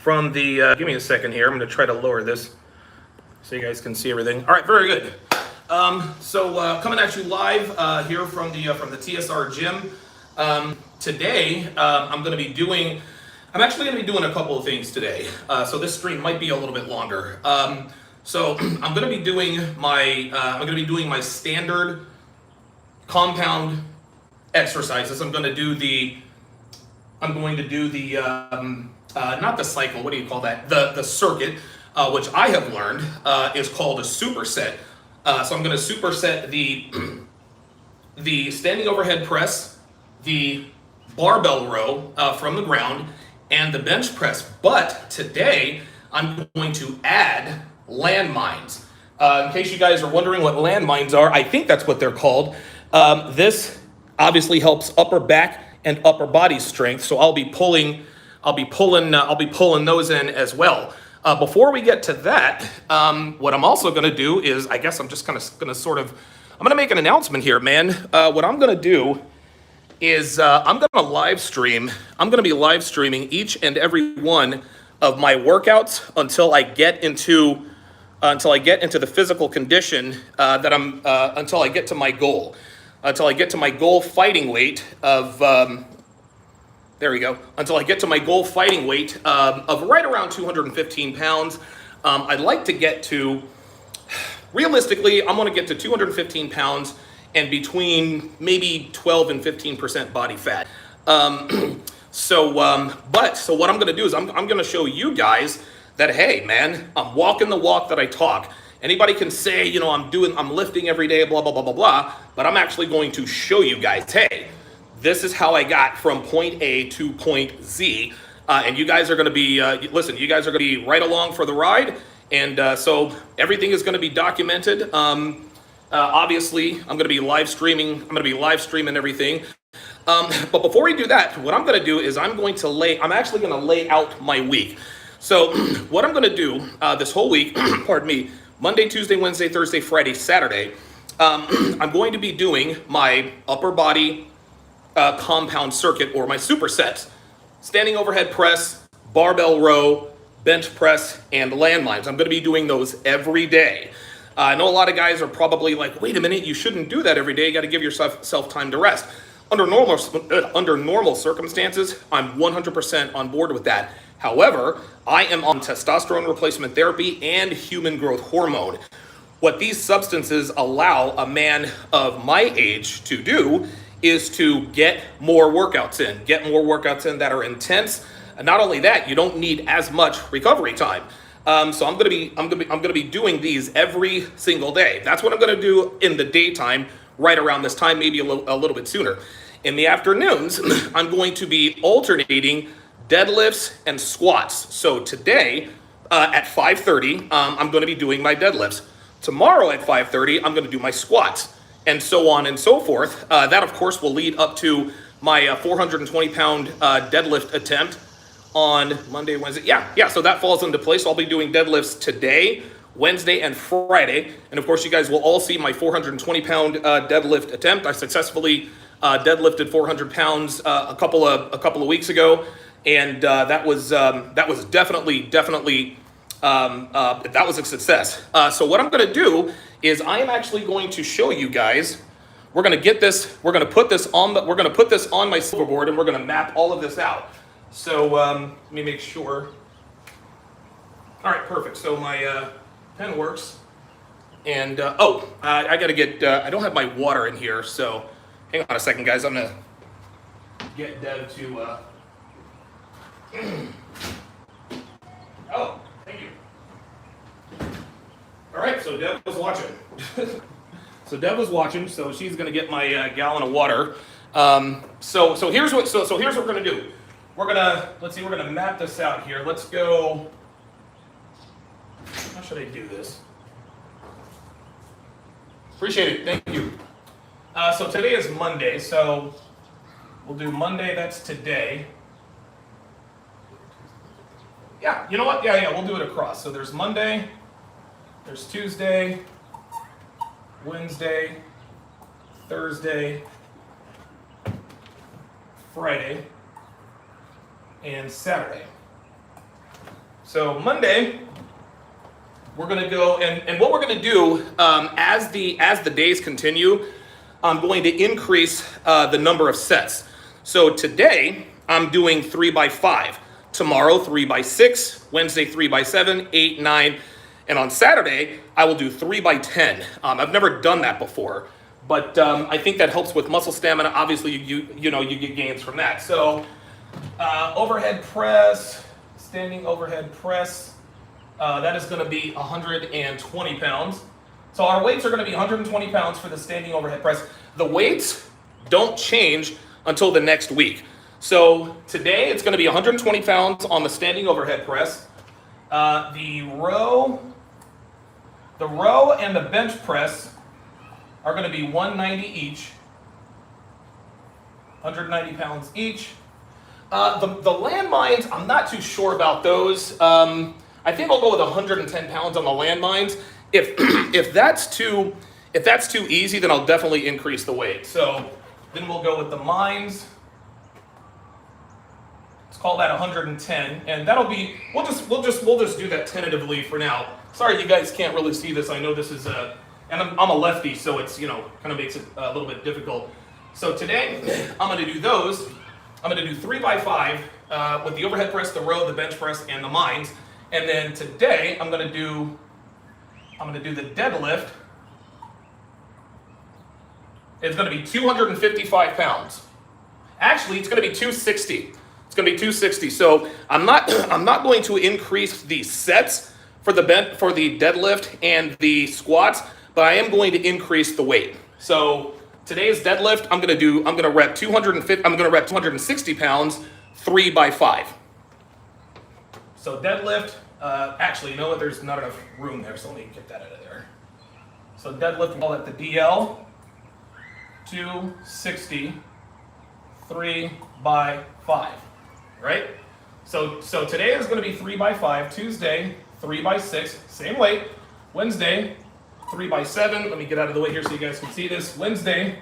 from the, give me a second here. I'm going to try to lower this so you guys can see everything. All right, very good. Coming at you live here from the TSR gym. Today, I'm actually going to be doing a couple of things today. So this stream might be a little bit longer. I'm going to be doing my standard compound exercises. I'm going to do the not the cycle, what do you call that? The circuit, which I have learned is called a superset. So I'm going to superset the standing overhead press, the barbell row from the ground, and the bench press. But today I'm going to add landmines. In case you guys are wondering what landmines are, I think that's what they're called. This obviously helps upper back and upper body strength. So I'll be pulling those in as well. Before we get to that, what I'm also going to do is, I guess I'm just going to make an announcement here, man. What I'm going to do is I'm going to live stream. I'm going to be live streaming each and every one of my workouts until I get into the physical condition until I get to my goal. Until I get to my goal fighting weight of, there we go. Until I get to my goal fighting weight of right around 215 pounds. I'd like to get to, realistically, I'm gonna get to 215 pounds and between maybe 12 and 15% body fat. So what I'm gonna do is I'm gonna show you guys that, hey man, I'm walking the walk that I talk. Anybody can say, you know, I'm lifting every day, blah, blah, blah, blah, blah, but I'm actually going to show you guys, hey, this is how I got from point A to point Z. And you guys are gonna be, listen, you guys are gonna be right along for the ride. And so everything is gonna be documented. Obviously, I'm gonna be live streaming everything. But before we do that, what I'm gonna do is I'm actually gonna lay out my week. So what I'm gonna do this whole week, pardon me, Monday, Tuesday, Wednesday, Thursday, Friday, Saturday, I'm going to be doing my upper body compound circuit, or my supersets: standing overhead press, barbell row, bench press, and landmines. I'm going to be doing those every day. I know a lot of guys are probably like, wait a minute, you shouldn't do that every day. You got to give yourself time to rest. Under normal circumstances, I'm 100% on board with that. However, I am on testosterone replacement therapy and human growth hormone. What these substances allow a man of my age to do is to get more workouts in that are intense. And not only that, you don't need as much recovery time. So I'm gonna be doing these every single day. That's what I'm gonna do in the daytime, right around this time, maybe a little bit sooner. In the afternoons, I'm going to be alternating deadlifts and squats. So today at 5:30, I'm going to be doing my deadlifts. Tomorrow at 5:30, I'm going to do my squats, and so on and so forth. That, of course, will lead up to my 420-pound deadlift attempt on Monday, Wednesday. Yeah, so that falls into place. I'll be doing deadlifts today, Wednesday, and Friday. And, of course, you guys will all see my 420-pound deadlift attempt. I successfully deadlifted 400 pounds a couple of weeks ago. And that was definitely that was a success. So what I'm going to do is I am actually going to show you guys. We're going to put this on my silverboard, and we're going to map all of this out. So let me make sure. All right, perfect. So my pen works, and I got to get. I don't have my water in here, so hang on a second, guys. I'm gonna get Dev to. Oh, thank you. All right, so Dev was watching. So she's gonna get my gallon of water. So here's what we're gonna do. We're gonna map this out here. Let's go. How should I do this? Appreciate it. Thank you. So today is Monday. So we'll do Monday. That's today. Yeah, you know what? Yeah, we'll do it across. So there's Monday, there's Tuesday, Wednesday, Thursday, Friday, and Saturday. So Monday, we're gonna go, and what we're gonna do, as the days continue, I'm going to increase the number of sets. So today, I'm doing 3x5. Tomorrow, 3x6. Wednesday, 3x7, 8, 9. And on Saturday, I will do 3x10. I've never done that before, but I think that helps with muscle stamina. Obviously, you get gains from that. So overhead press, standing overhead press, that is going to be 120 pounds. So our weights are going to be 120 pounds for the standing overhead press. The weights don't change until the next week. So today it's going to be 120 pounds on the standing overhead press. The row and the bench press are going to be 190 each. 190 pounds each. The landmines, I'm not too sure about those. I think I'll go with 110 pounds on the landmines. If that's too easy, then I'll definitely increase the weight. So then we'll go with the mines. Let's call that 110, and that'll be. We'll just do that tentatively for now. Sorry, you guys can't really see this. I know this is and I'm a lefty, so it's kind of makes it a little bit difficult. So today I'm going to do those. I'm going to do 3x5 with the overhead press, the row, the bench press, and the mines. And then today I'm going to do the deadlift. It's going to be 255 pounds. Actually, it's going to be 260. It's going to be 260. So I'm not going to increase the sets for the deadlift and the squats, but I am going to increase the weight. So today's deadlift, I'm going to rep 260 pounds, 3x5. So deadlift, actually, you know what? There's not enough room there, so let me get that out of there. So deadlift, we'll call it the DL, 260, 3x5, right? So today is going to be 3x5. Tuesday, 3x6, same weight. Wednesday, 3x7. Let me get out of the way here so you guys can see this. Wednesday,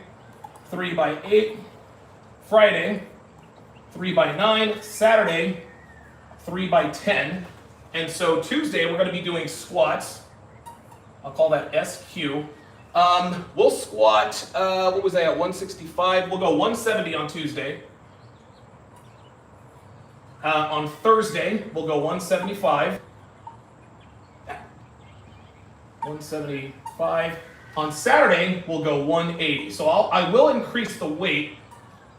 3x8. Friday, 3x9. Saturday, 3x10. And so Tuesday, we're going to be doing squats. I'll call that SQ. We'll squat, what was I at, 165? We'll go 170 on Tuesday. On Thursday, we'll go 175. 175. On Saturday, we'll go 180. So I will increase the weight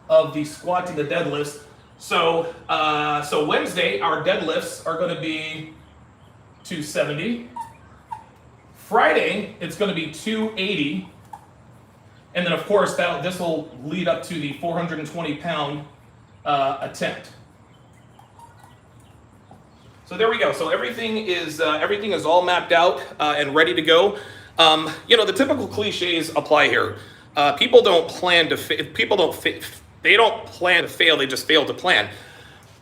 of the squats and the deadlifts. So Wednesday, our deadlifts are going to be 270. Friday, it's going to be 280. And then, of course, this will lead up to the 420-pound attempt. So there we go. So everything is all mapped out and ready to go. The typical cliches apply here. People don't plan to they don't plan to fail. They just fail to plan.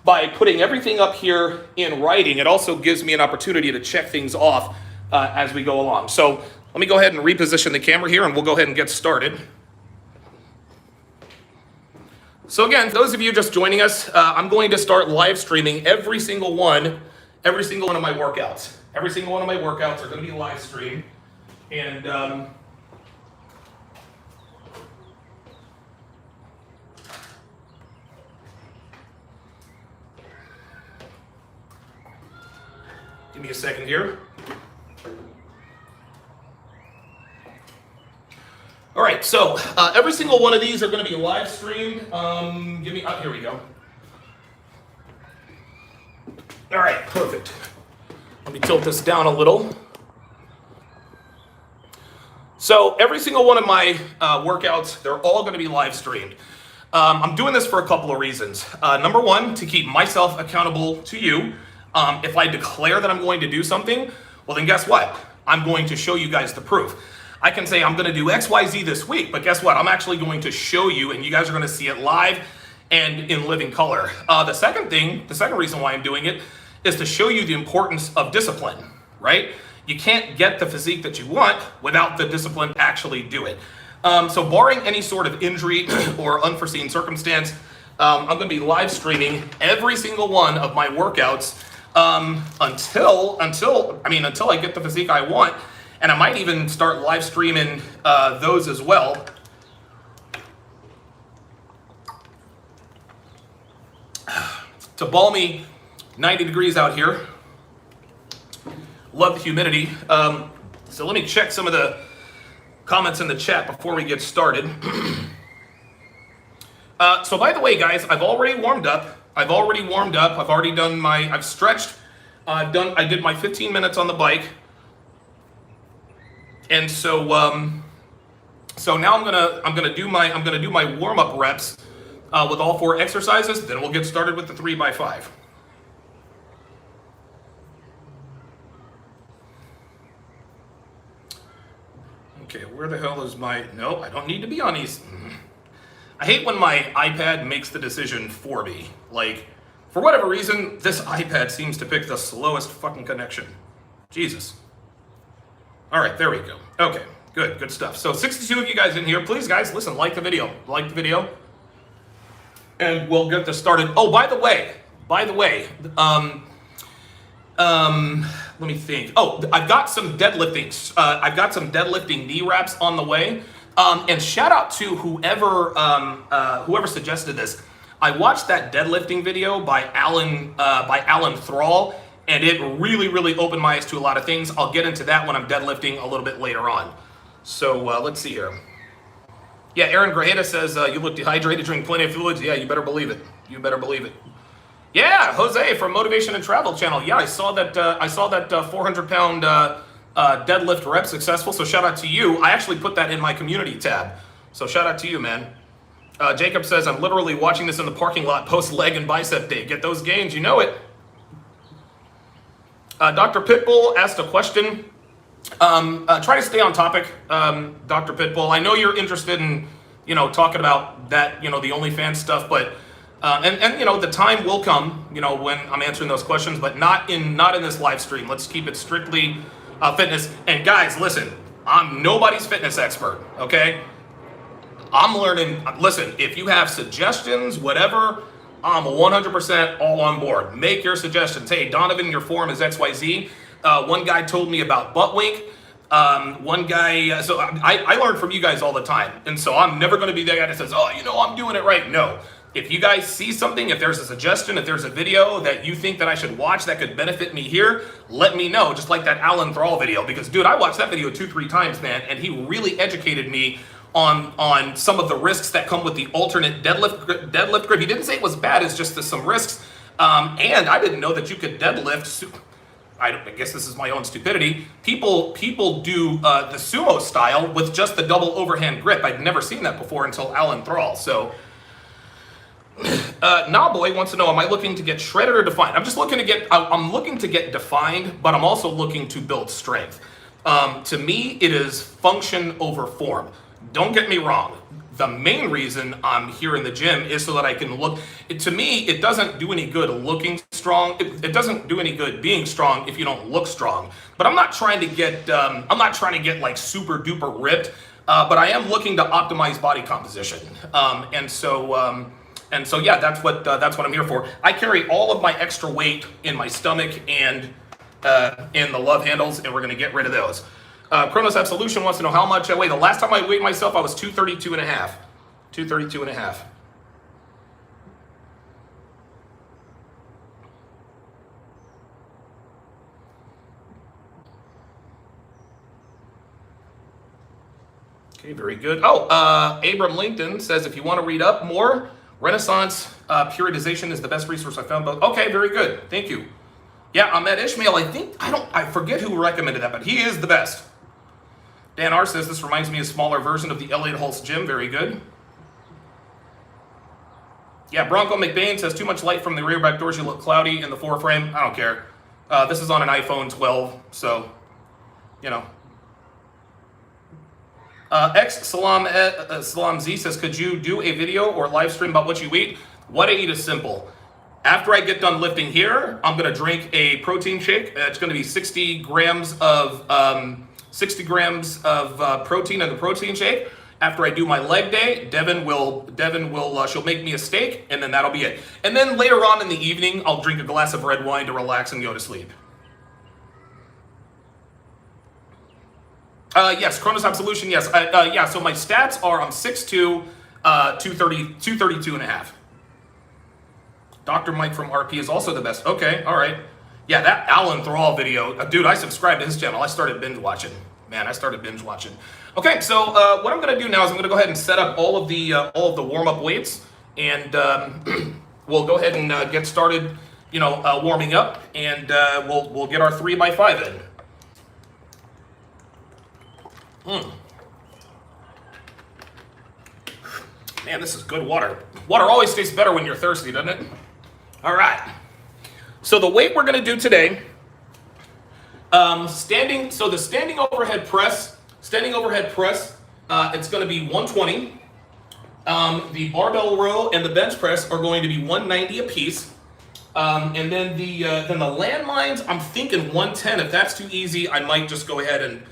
By putting everything up here in writing, it also gives me an opportunity to check things off as we go along. So let me go ahead and reposition the camera here, and we'll go ahead and get started. So again, for those of you just joining us, I'm going to start live streaming every single one of my workouts. Every single one of my workouts are going to be live streamed, and give me a second here. All right, so every single one of these are going to be live streamed. Here we go. All right, perfect. Let me tilt this down a little. So every single one of my workouts, they're all going to be live streamed. I'm doing this for a couple of reasons. Number one, to keep myself accountable to you. If I declare that I'm going to do something, well then guess what? I'm going to show you guys the proof. I can say I'm going to do XYZ this week, but guess what? I'm actually going to show you, and you guys are going to see it live and in living color. The second reason why I'm doing it is to show you the importance of discipline, right? You can't get the physique that you want without the discipline to actually do it. So barring any sort of injury or unforeseen circumstance, I'm going to be live streaming every single one of my workouts until I get the physique I want, and I might even start live streaming those as well. It's a balmy 90 degrees out here. Love the humidity. So let me check some of the comments in the chat before we get started. So by the way, guys, I've already warmed up. I've already done I've stretched. I did my 15 minutes on the bike. And so now I'm gonna do my warm-up reps with all 4 exercises. Then we'll get started with the 3x5. Okay, where the hell is no, I don't need to be on these. I hate when my iPad makes the decision for me. Like, for whatever reason, this iPad seems to pick the slowest fucking connection. Jesus. All right, there we go. Okay, good stuff. So 62 of you guys in here. Please, guys, listen, like the video. And we'll get this started. Oh, by the way, let me think. Oh, I've got some deadlifting. I've got some deadlifting knee wraps on the way. And shout out to whoever suggested this. I watched that deadlifting video by Alan Thrall, and it really opened my eyes to a lot of things. I'll get into that when I'm deadlifting a little bit later on. So let's see here. Yeah, Aaron Grajeda says you look dehydrated, drink plenty of fluids. Yeah, you better believe it. Yeah, Jose from Motivation and Travel Channel. Yeah, I saw that 400-pound deadlift rep successful. So shout out to you. I actually put that in my community tab. So shout out to you, man. Jacob says I'm literally watching this in the parking lot post leg and bicep day. Get those gains, you know it. Dr. Pitbull asked a question. Try to stay on topic, Dr. Pitbull. I know you're interested in talking about that the OnlyFans stuff, but. And the time will come, when I'm answering those questions, but not in this live stream. Let's keep it strictly fitness. And guys, listen, I'm nobody's fitness expert, okay? I'm learning. Listen, if you have suggestions, whatever, I'm 100% all on board. Make your suggestions. Hey, Donovan, your form is XYZ. One guy told me about butt wink. One guy, so I learn from you guys all the time. And so I'm never going to be the guy that says, oh, I'm doing it right. No. If you guys see something, if there's a suggestion, if there's a video that you think that I should watch that could benefit me here, let me know. Just like that Alan Thrall video, because dude, I watched that video 2-3 times, man, and he really educated me on some of the risks that come with the alternate deadlift grip. He didn't say it was bad, it's just some risks. And I didn't know that you could deadlift. I guess this is my own stupidity. People do the sumo style with just the double overhand grip. I'd never seen that before until Alan Thrall. So. Boy wants to know, am I looking to get shredded or defined? I'm looking to get defined, but I'm also looking to build strength. To me, it is function over form. Don't get me wrong. The main reason I'm here in the gym is so that I can look. To me, it doesn't do any good looking strong. It doesn't do any good being strong if you don't look strong. But I'm not trying to get like super duper ripped. But I am looking to optimize body composition. And so yeah, that's what I'm here for. I carry all of my extra weight in my stomach and in the love handles, and we're gonna get rid of those. Chronos Absolution wants to know how much I weigh. The last time I weighed myself, I was 232 and a half. 232 and a half. Okay, very good. Oh, Abram Lincoln says if you want to read up more, Renaissance Periodization is the best resource I found. But okay, very good. Thank you. Yeah, Ahmed Ishmael, I forget who recommended that, but he is the best. Dan R says this reminds me of a smaller version of the Elliott Hulse gym. Very good. Yeah, Bronco McBain says too much light from the rear back doors. You look cloudy in the foreframe. I don't care. This is on an iPhone 12, so Salam Z says, could you do a video or live stream about what you eat? What I eat is simple. After I get done lifting here, I'm going to drink a protein shake. It's going to be 60 grams of protein in the protein shake. After I do my leg day, Devin will she'll make me a steak, and then that'll be it. And then later on in the evening, I'll drink a glass of red wine to relax and go to sleep. Yes, Chronos Absolution, yes. Yeah, so my stats are I'm 6'2", 232 and a half. Dr. Mike from RP is also the best. Okay, all right. Yeah, that Alan Thrall video, dude, I subscribed to his channel. I started binge watching. Man, I started binge watching. Okay, so what I'm gonna do now is I'm gonna go ahead and set up all of the warm-up weights, and we'll go ahead and get started, warming up, and we'll get our 3x5 in. Man, this is good water. Water always tastes better when you're thirsty, doesn't it? All right. So the weight we're going to do today, the standing overhead press, it's going to be 120. The barbell row and the bench press are going to be 190 apiece. And then the landmines, I'm thinking 110. If that's too easy, I might just go ahead and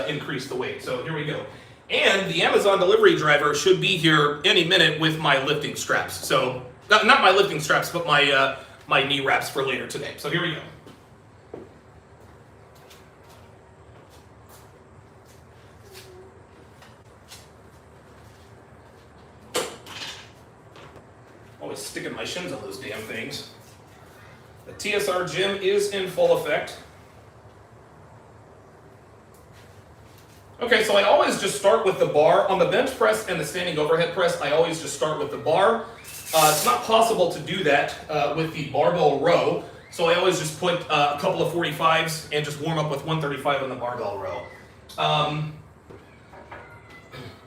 increase the weight. So here we go. And the Amazon delivery driver should be here any minute with my lifting straps. So not my lifting straps, but my knee wraps for later today. So here we go. Always sticking my shins on those damn things. The TSR gym is in full effect. Okay, so I always just start with the bar. On the bench press and the standing overhead press, I always just start with the bar. It's not possible to do that with the barbell row, so I always just put a couple of 45s and just warm up with 135 on the barbell row.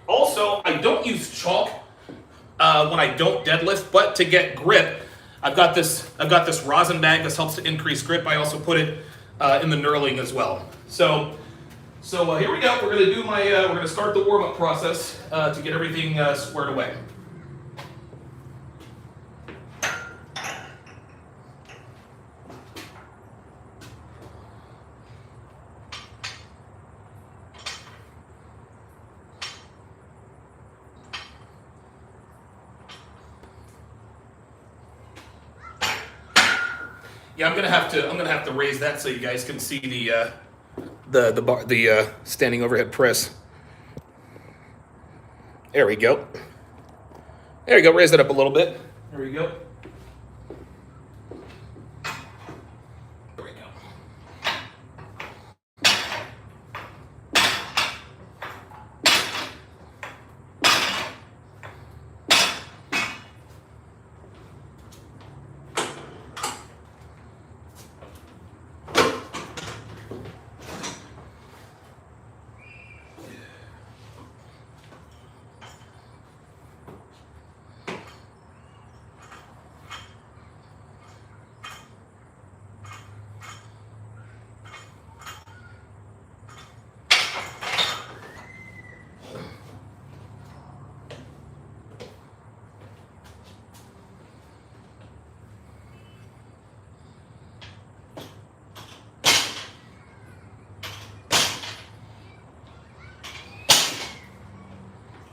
Also, I don't use chalk when I don't deadlift, but to get grip, I've got this rosin bag. This helps to increase grip. I also put it in the knurling as well. So here we go. We're gonna start the warm-up process to get everything squared away. Yeah, I'm gonna have to raise that so you guys can see the standing overhead press. There we go. There you go. Raise it up a little bit. There we go. There we go.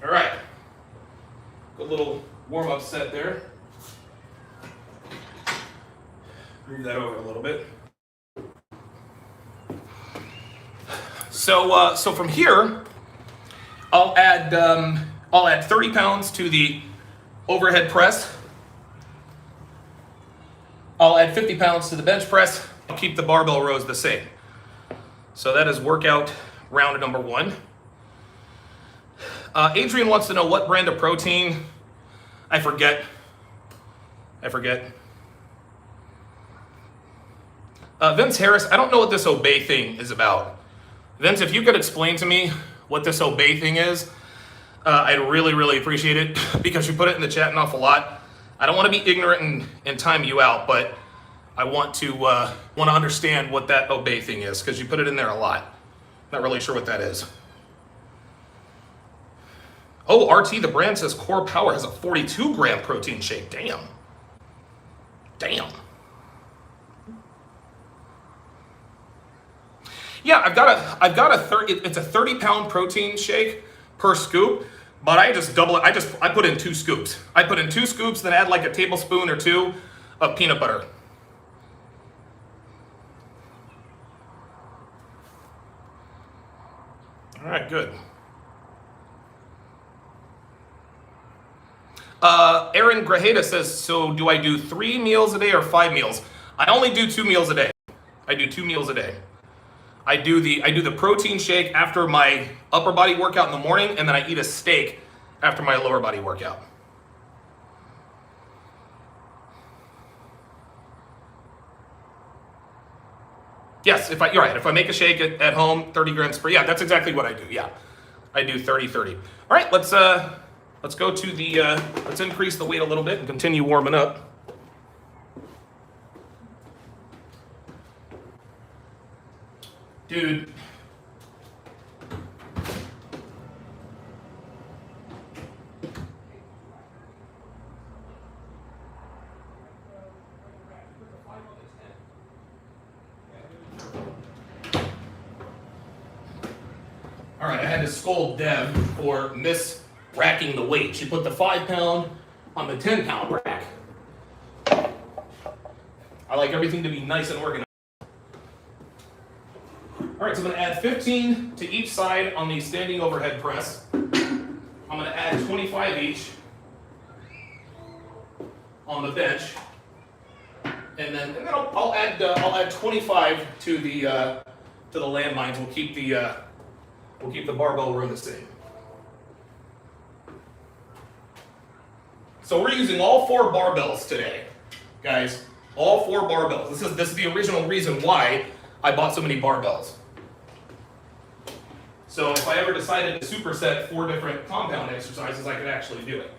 All right, good little warm-up set there. Move that over a little bit. So from here, I'll add 30 pounds to the overhead press. I'll add 50 pounds to the bench press. I'll keep the barbell rows the same. So that is workout round number 1. Adrian wants to know what brand of protein. I forget. Vince Harris, I don't know what this obey thing is about. Vince, if you could explain to me what this obey thing is, I'd really, really appreciate it because you put it in the chat an awful lot. I don't want to be ignorant and time you out, but I want to understand what that obey thing is because you put it in there a lot. Not really sure what that is. Oh, RT, the brand says Core Power has a 42-gram protein shake. Damn. Yeah, I've got a 30. It's a 30-pound protein shake. per scoop, but I just double it. I put in 2 scoops. I put in 2 scoops, then add like a tablespoon or 2 of peanut butter. All right, good. Aaron Grajeda says, so do I do 3 meals a day or 5 meals? I only do 2 meals a day. I do 2 meals a day. I do the protein shake after my upper body workout in the morning, and then I eat a steak after my lower body workout. Yes, you're right. If I make a shake at home, 30 grams per, yeah, that's exactly what I do. Yeah, I do 30-30. All right, let's go to the, let's increase the weight a little bit and continue warming up. Dude. All right, I had to scold Deb for racking the weight. She put the 5-pound on the 10-pound rack. I like everything to be nice and organized. All right, so I'm gonna add 15 to each side on the standing overhead press. I'm gonna add 25 each on the bench, and then I'll add 25 to the landmines. We'll keep the barbell row the same. So we're using all 4 barbells today, guys. All 4 barbells. This is the original reason why I bought so many barbells. So if I ever decided to superset 4 different compound exercises, I could actually do it.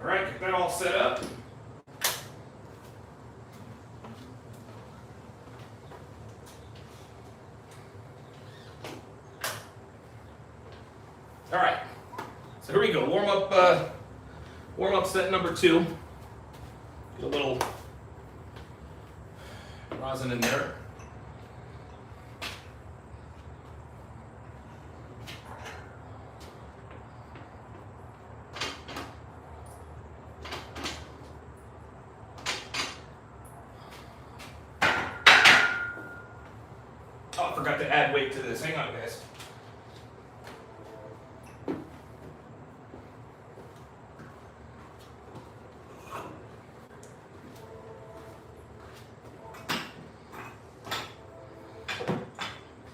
All right, get that all set up. All right, so here we go. Warm up set number 2. Get a little rosin in there. Oh, I forgot to add weight to this. Hang on, guys.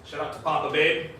Shout out to Papa Babe.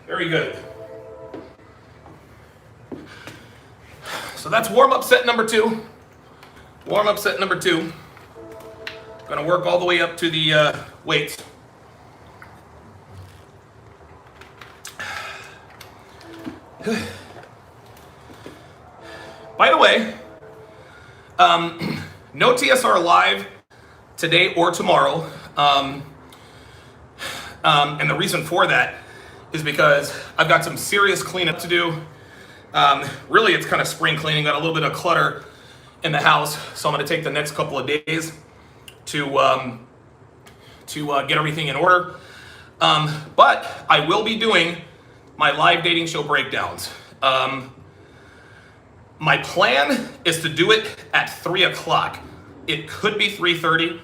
Very good. So that's warm-up set number 2. Warm-up set number 2. Gonna work all the way up to the weights. By the way, no TSR live today or tomorrow. And the reason for that is because I've got some serious cleanup to do. Really, it's kind of spring cleaning. Got a little bit of clutter in the house, so I'm going to take the next couple of days to get everything in order. But I will be doing my live dating show breakdowns. My plan is to do it at 3 o'clock. It could be 3:30.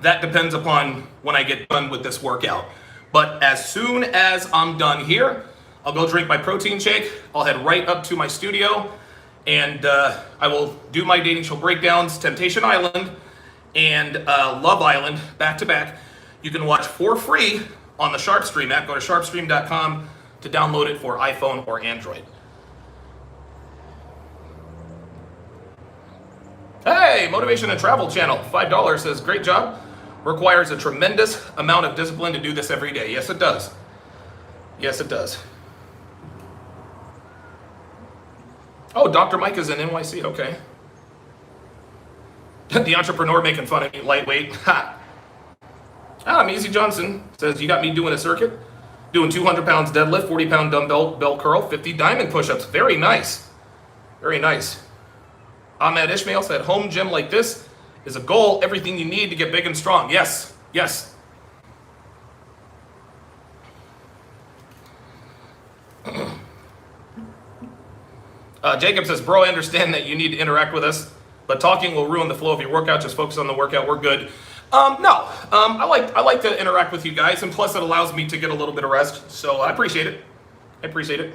That depends upon when I get done with this workout. But as soon as I'm done here, I'll go drink my protein shake. I'll head right up to my studio, and I will do my dating show breakdowns, Temptation Island and Love Island, back to back. You can watch for free on the Sharpe Stream app. Go to sharpestream.com to download it for iPhone or Android. Hey, Motivation and Travel Channel, $5 says, great job. Requires a tremendous amount of discipline to do this every day. Yes, it does. Yes, it does. Oh, Dr. Mike is in NYC, okay. The entrepreneur making fun of me, lightweight. Ha. Easy Johnson says, you got me doing a circuit, doing 200 pounds deadlift, 40-pound dumbbell bell curl, 50 diamond push-ups. Very nice. Very nice. Ahmed Ishmael said, home gym like this is a goal, everything you need to get big and strong. Yes, yes. Jacob says, bro, I understand that you need to interact with us, but talking will ruin the flow of your workout. Just focus on the workout. We're good. I like to interact with you guys, and plus it allows me to get a little bit of rest. So I appreciate it. I appreciate it.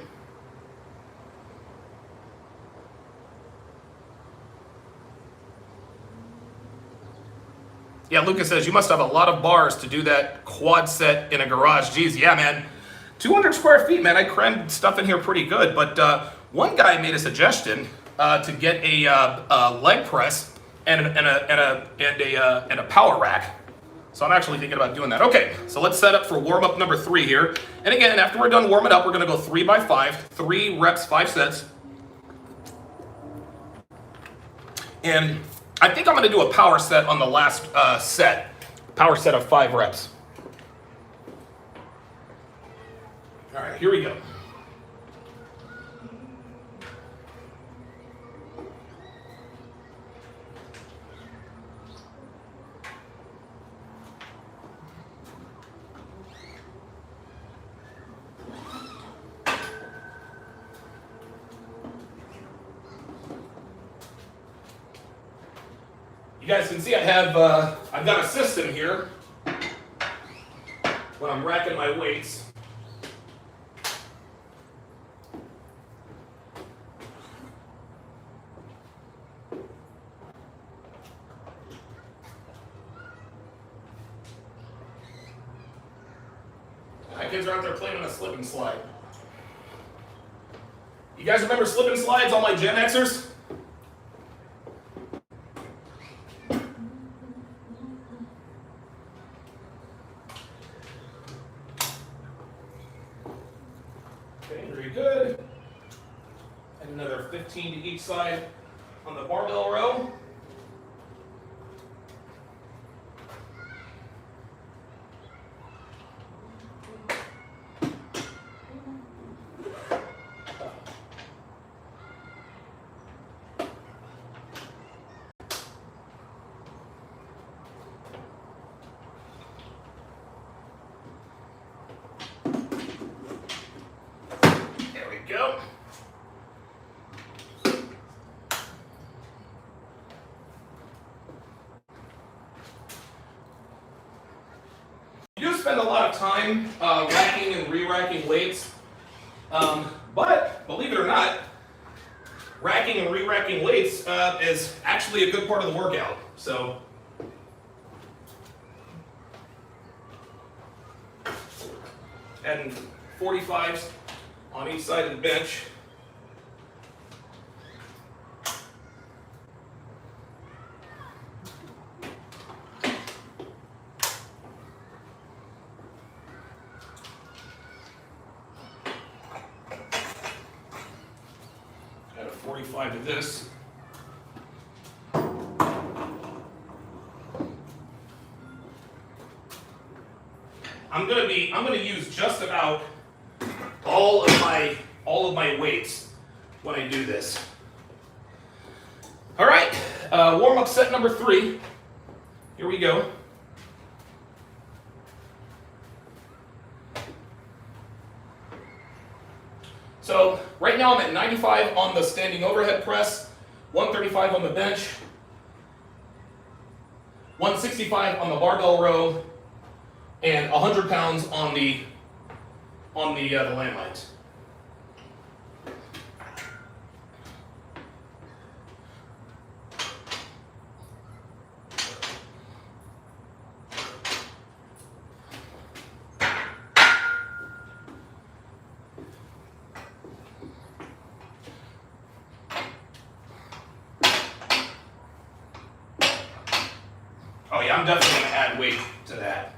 Yeah, Lucas says, you must have a lot of bars to do that quad set in a garage. Geez, yeah, man. 200 square feet, man. I crammed stuff in here pretty good. But one guy made a suggestion to get a leg press and a power rack. So I'm actually thinking about doing that. Okay, so let's set up for warm-up number 3 here. And again, after we're done warming up, we're going to go 3 by 5, 3 reps, 5 sets. And I think I'm going to do a power set on the last set. Power set of 5 reps. All right, here we go. You guys can see I've got a system here when I'm racking my weights. My kids are out there playing on a slip and slide. You guys remember slip and slides, all my Gen Xers? Okay, very good. And another 15 to each side on the barbell row. Go. You do spend a lot of time racking and re-racking weights, but believe it or not, racking and re-racking weights is actually a good part of the workout. So adding 45s on each side of the bench. Add a 45 to this. I'm gonna use just about all of my weights when I do this. All right, warm up set number 3. Here we go. So right now I'm at 95 on the standing overhead press, 135 on the bench, 165 on the barbell row, and 100 pounds on the landmines. Oh yeah, I'm definitely going to add weight to that.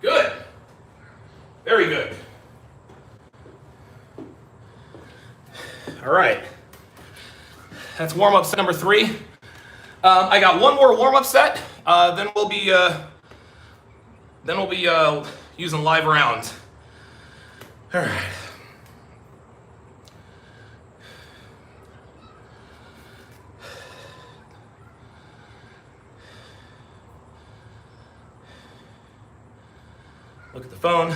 Good. Very good. All right. That's warm-up set number 3. I got one more warm-up set. Then we'll be using live rounds. All right. Look at the phone.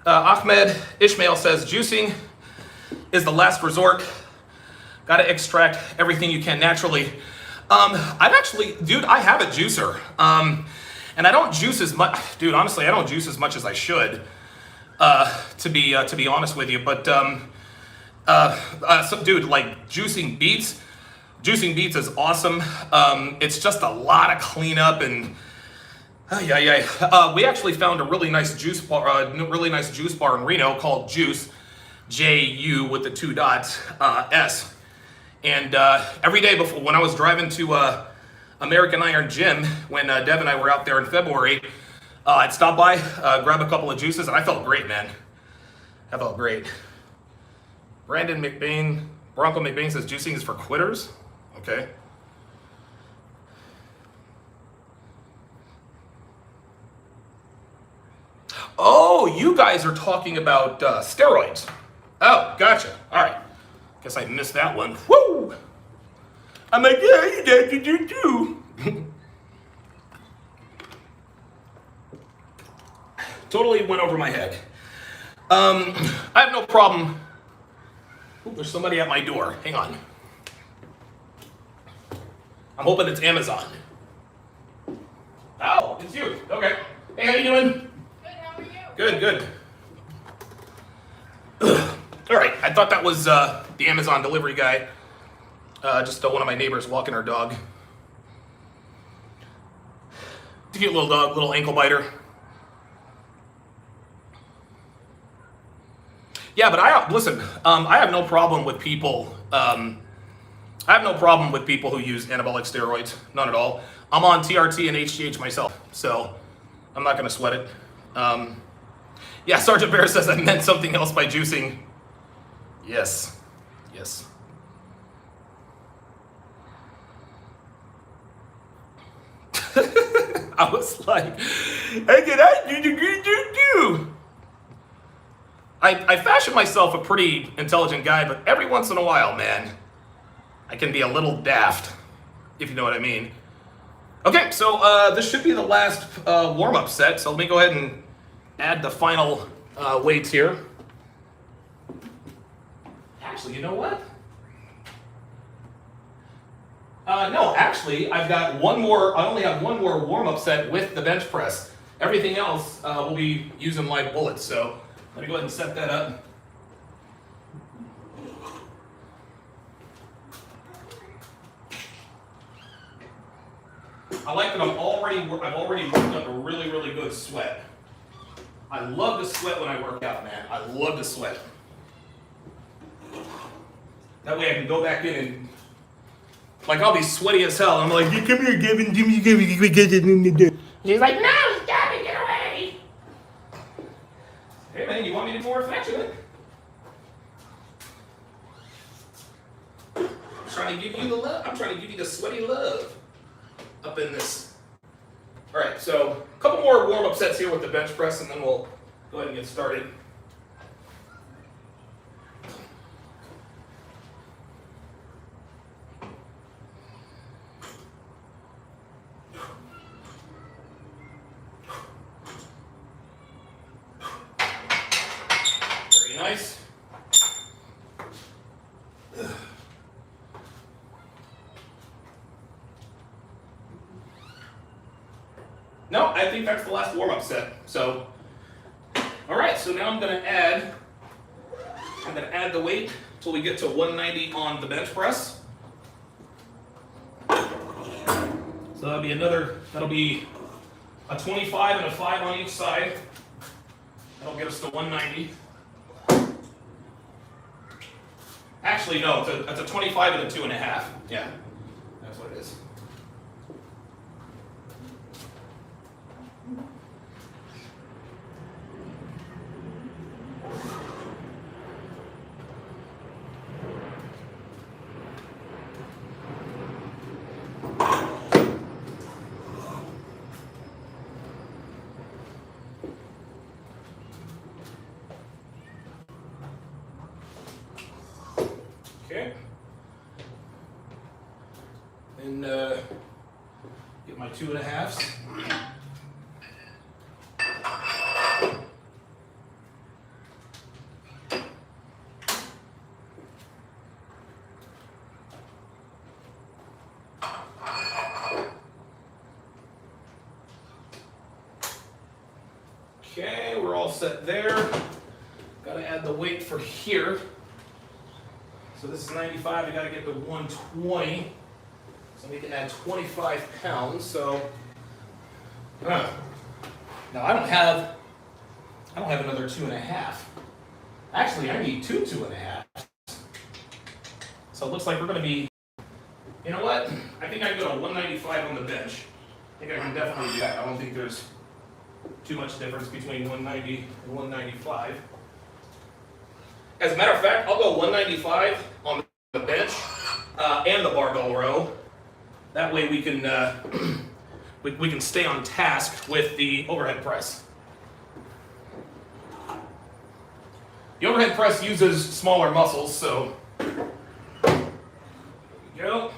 Ahmed Ishmael says, juicing is the last resort. Got to extract everything you can naturally. I've actually, dude, I have a juicer. And I don't juice as much, dude, honestly, I don't juice as much as I should, to be honest with you. But, so, dude, like juicing beets is awesome. It's just a lot of cleanup and, we actually found a really nice juice bar in Reno called Juice, J-U with the 2 dots, S. And every day before, when I was driving to American Iron Gym, when Dev and I were out there in February, I'd stop by, grab a couple of juices, and I felt great, man. I felt great. Bronco McBain says juicing is for quitters. Okay. Oh, you guys are talking about steroids. Oh, gotcha. All right. Guess I missed that one. Woo! I'm like, yeah, you did you too. Totally went over my head. I have no problem. Ooh, there's somebody at my door. Hang on. I'm hoping it's Amazon. Oh, it's you. Okay. Hey, how you doing? Good. All right, I thought that was the Amazon delivery guy. Just one of my neighbors walking her dog. Cute little dog, little ankle biter. Yeah, but listen. I have no problem with people. I have no problem with people who use anabolic steroids. None at all. I'm on TRT and HGH myself, so I'm not going to sweat it. Yeah, Sergeant Bear says I meant something else by juicing. Yes. I was like, hey, can I do? I fashion myself a pretty intelligent guy, but every once in a while, man, I can be a little daft, if you know what I mean. Okay, so this should be the last warm-up set, so let me go ahead and add the final weights here. Actually, you know what? No, actually, I've got one more. I only have one more warm-up set with the bench press. Everything else will be using live bullets. So let me go ahead and set that up. I like that I've already worked up a really, really good sweat. I love to sweat when I work out, man. I love to sweat. That way I can go back in and, like, I'll be sweaty as hell. I'm like, you come here, Gavin. She's like, no, Gavin, get away. Hey, man, you want me to do more affectionate? I'm trying to give you the love. I'm trying to give you the sweaty love up in this. All right, so a couple more warm-up sets here with the bench press, and then we'll go ahead and get started. Very nice. No, I think that's the last warm-up set. So, all right, so now I'm gonna add the weight until we get to 190 on the bench press. So that'll be a 25 and a 5 on each side. That'll get us to 190. Actually, no, it's a 25 and a 2.5. Yeah, that's what it is. Okay. And get my 2.5s. Okay, we're all set there. Got to add the weight for here. So this is 95, I gotta get to 120. So we can add 25 pounds, so. Now I don't have another 2.5. Actually, I need two 2.5s. So it looks like we're gonna be, you know what? I think I can go to 195 on the bench. I think I can definitely do that. I don't think there's too much difference between 190 and 195. As a matter of fact, I'll go 195 on the bench and the barbell row. That way we can we can stay on task with the overhead press. The overhead press uses smaller muscles, so there we go.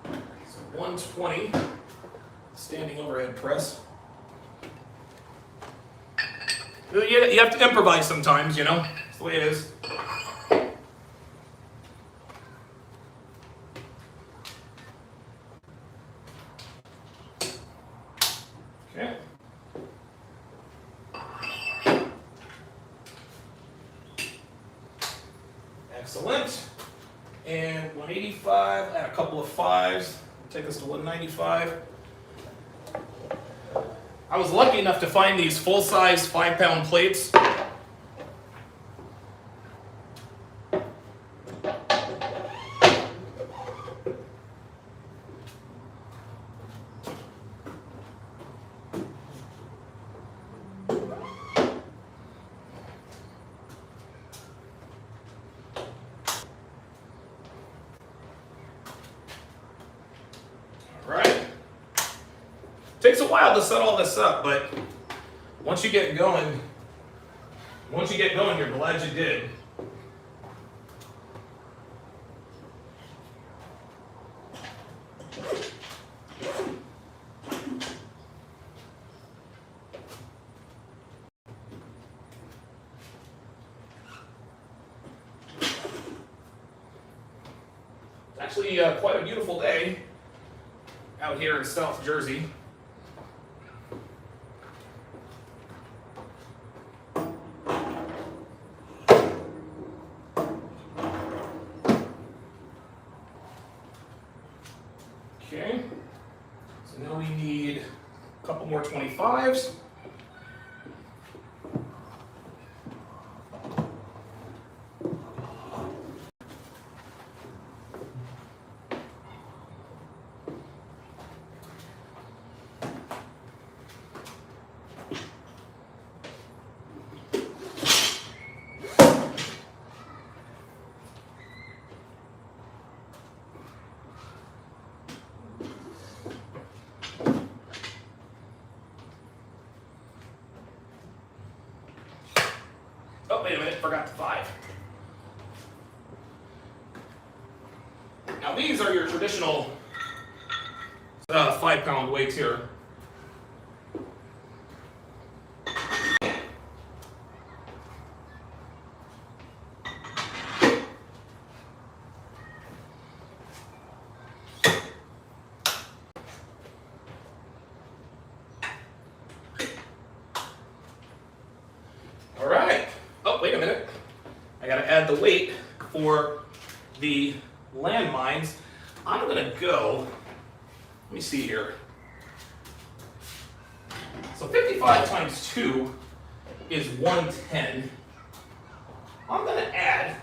So 120 standing overhead press. You have to improvise sometimes, you know? That's the way it is. Okay. Excellent. And 185, add a couple of 5s, take us to 195. I was lucky enough to find these full-size 5-pound plates. Takes a while to set all this up, but once you get going, you're glad you did. It's actually quite a beautiful day out here in South Jersey. couple more 25s. Oh, wait a minute, forgot the 5. Now these are your traditional 5-pound weights here. All right. Oh, wait a minute. I gotta add the weight for the Landmines. I'm gonna go, let me see here. So 55 times 2 is 110. I'm gonna add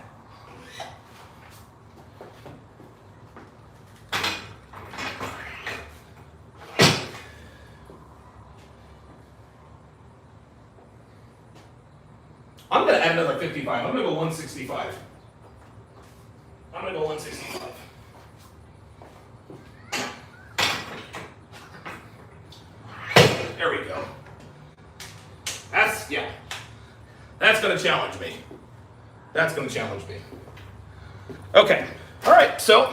another 55. I'm gonna go 165. I'm gonna go 165. There we go. That's gonna challenge me. That's gonna challenge me. Okay. All right. So,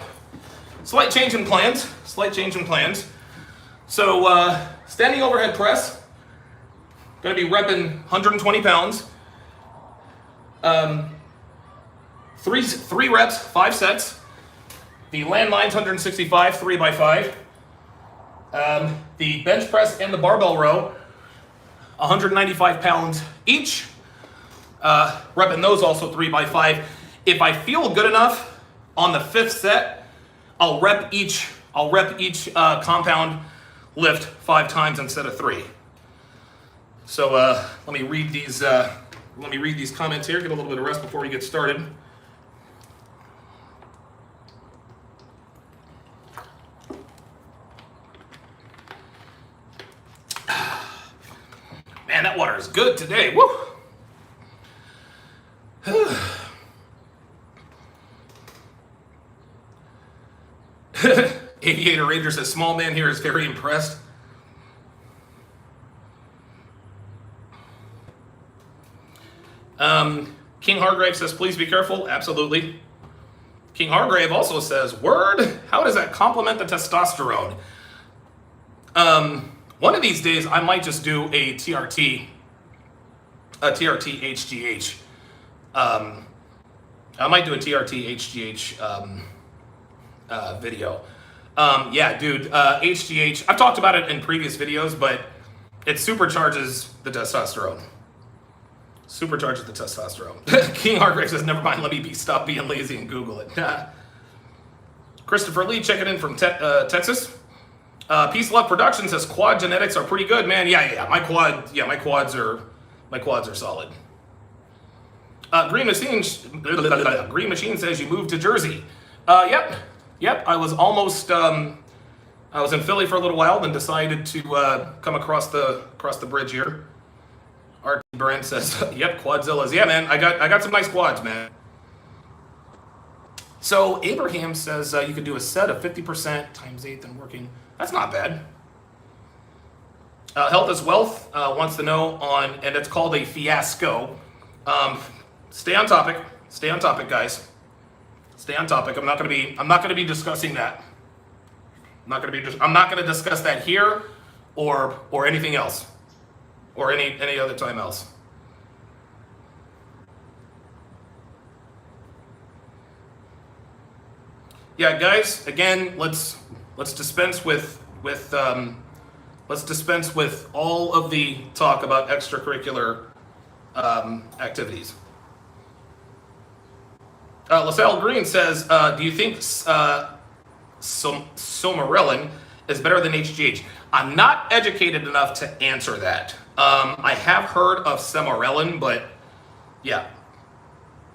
slight change in plans. So, standing overhead press. Gonna be repping 120 pounds. Three reps, 5 sets. The Landmines 165, 3x5. The bench press and the barbell row, 195 pounds each. Repping those also 3x5. If I feel good enough on the 5th set, I'll rep each compound lift 5 times instead of 3. So let me read these. Let me read these comments here. Get a little bit of rest before we get started. Man, that water is good today. Woo! Aviator Ranger says, small man here is very impressed. King Hargrave says, please be careful. Absolutely. King Hargrave also says, word, how does that complement the testosterone? One of these days, I might just do a TRT HGH. I might do a TRT HGH video. Yeah, dude, HGH, I've talked about it in previous videos, but it supercharges the testosterone. King Hargrave says, never mind, let me stop being lazy and Google it. Christopher Lee checking in from Texas. Peace Love Production says quad genetics are pretty good, man. Yeah. My quads are solid. Green Machine says you moved to Jersey. Yep. I was almost. I was in Philly for a little while, then decided to come across the bridge here. Art Brent says, "Yep, Quadzillas. Yeah, man. I got some nice quads, man." So Abraham says you could do a set of 50% times 8 and working. That's not bad. Health is Wealth wants to know on, and it's called a fiasco. Stay on topic, guys. Stay on topic. I'm not gonna be discussing that. I'm not gonna discuss that here, or anything else, or any other time else. Yeah, guys. Again, let's dispense with all of the talk about extracurricular activities. LaSalle Green says, do you think somarelin is better than HGH? I'm not educated enough to answer that. I have heard of Semarelin, but yeah.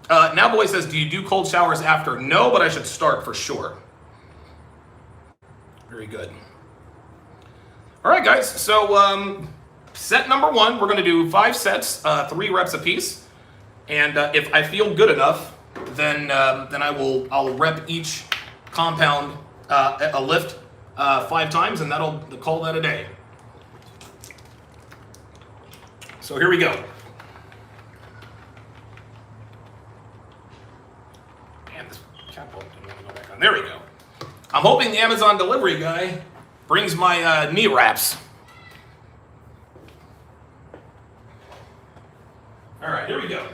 Now Boy says, do you do cold showers after? No, but I should start for sure. Very good. All right, guys. So set number 1, we're going to do 5 sets, 3 reps apiece. And if I feel good enough, then I'll rep each compound a lift 5 times, and that'll call that a day. So here we go. Man, this cap didn't want to go back on. There we go. I'm hoping the Amazon delivery guy brings my knee wraps. All right, here we go.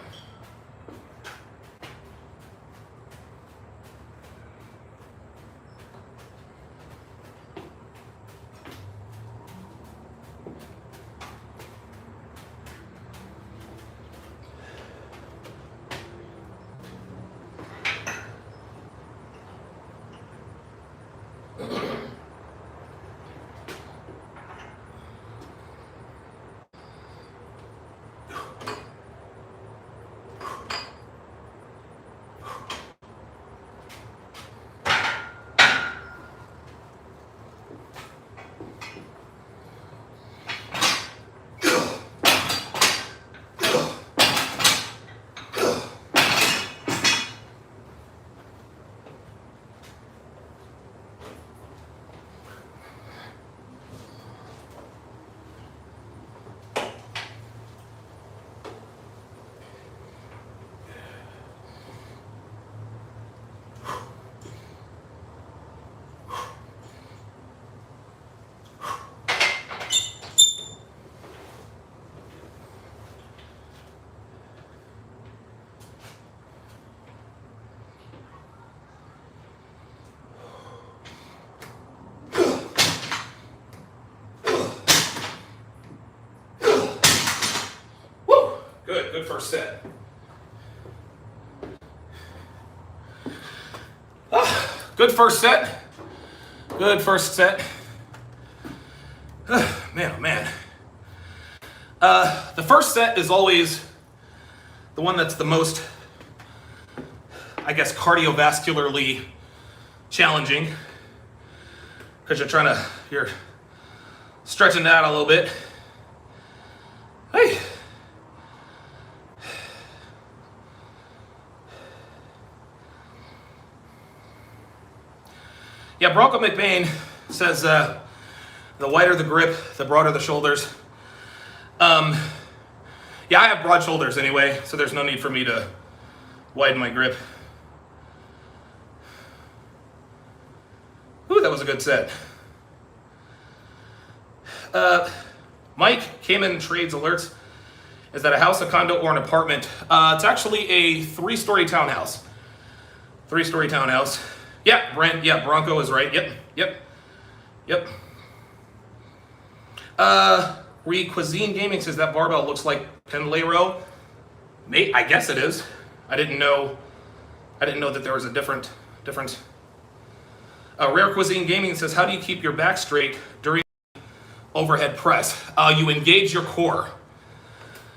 Good first set. Good first set. Good first set. Man, oh man. The first set is always the one that's the most, I guess, cardiovascularly challenging, because you're stretching it out a little bit. Hey. Yeah, Bronco McBain says the wider the grip, the broader the shoulders. Yeah, I have broad shoulders anyway, so there's no need for me to widen my grip. Ooh, that was a good set. Mike came in trades alerts. Is that a house, a condo, or an apartment? It's actually a 3-story townhouse. 3-story townhouse. Yeah, Brent, yeah, Bronco is right. Yep. Cuisine Gaming says that barbell looks like pendlay row. Mate, I guess it is. I didn't know that there was a difference. Rare Cuisine Gaming says, how do you keep your back straight during overhead press? You engage your core.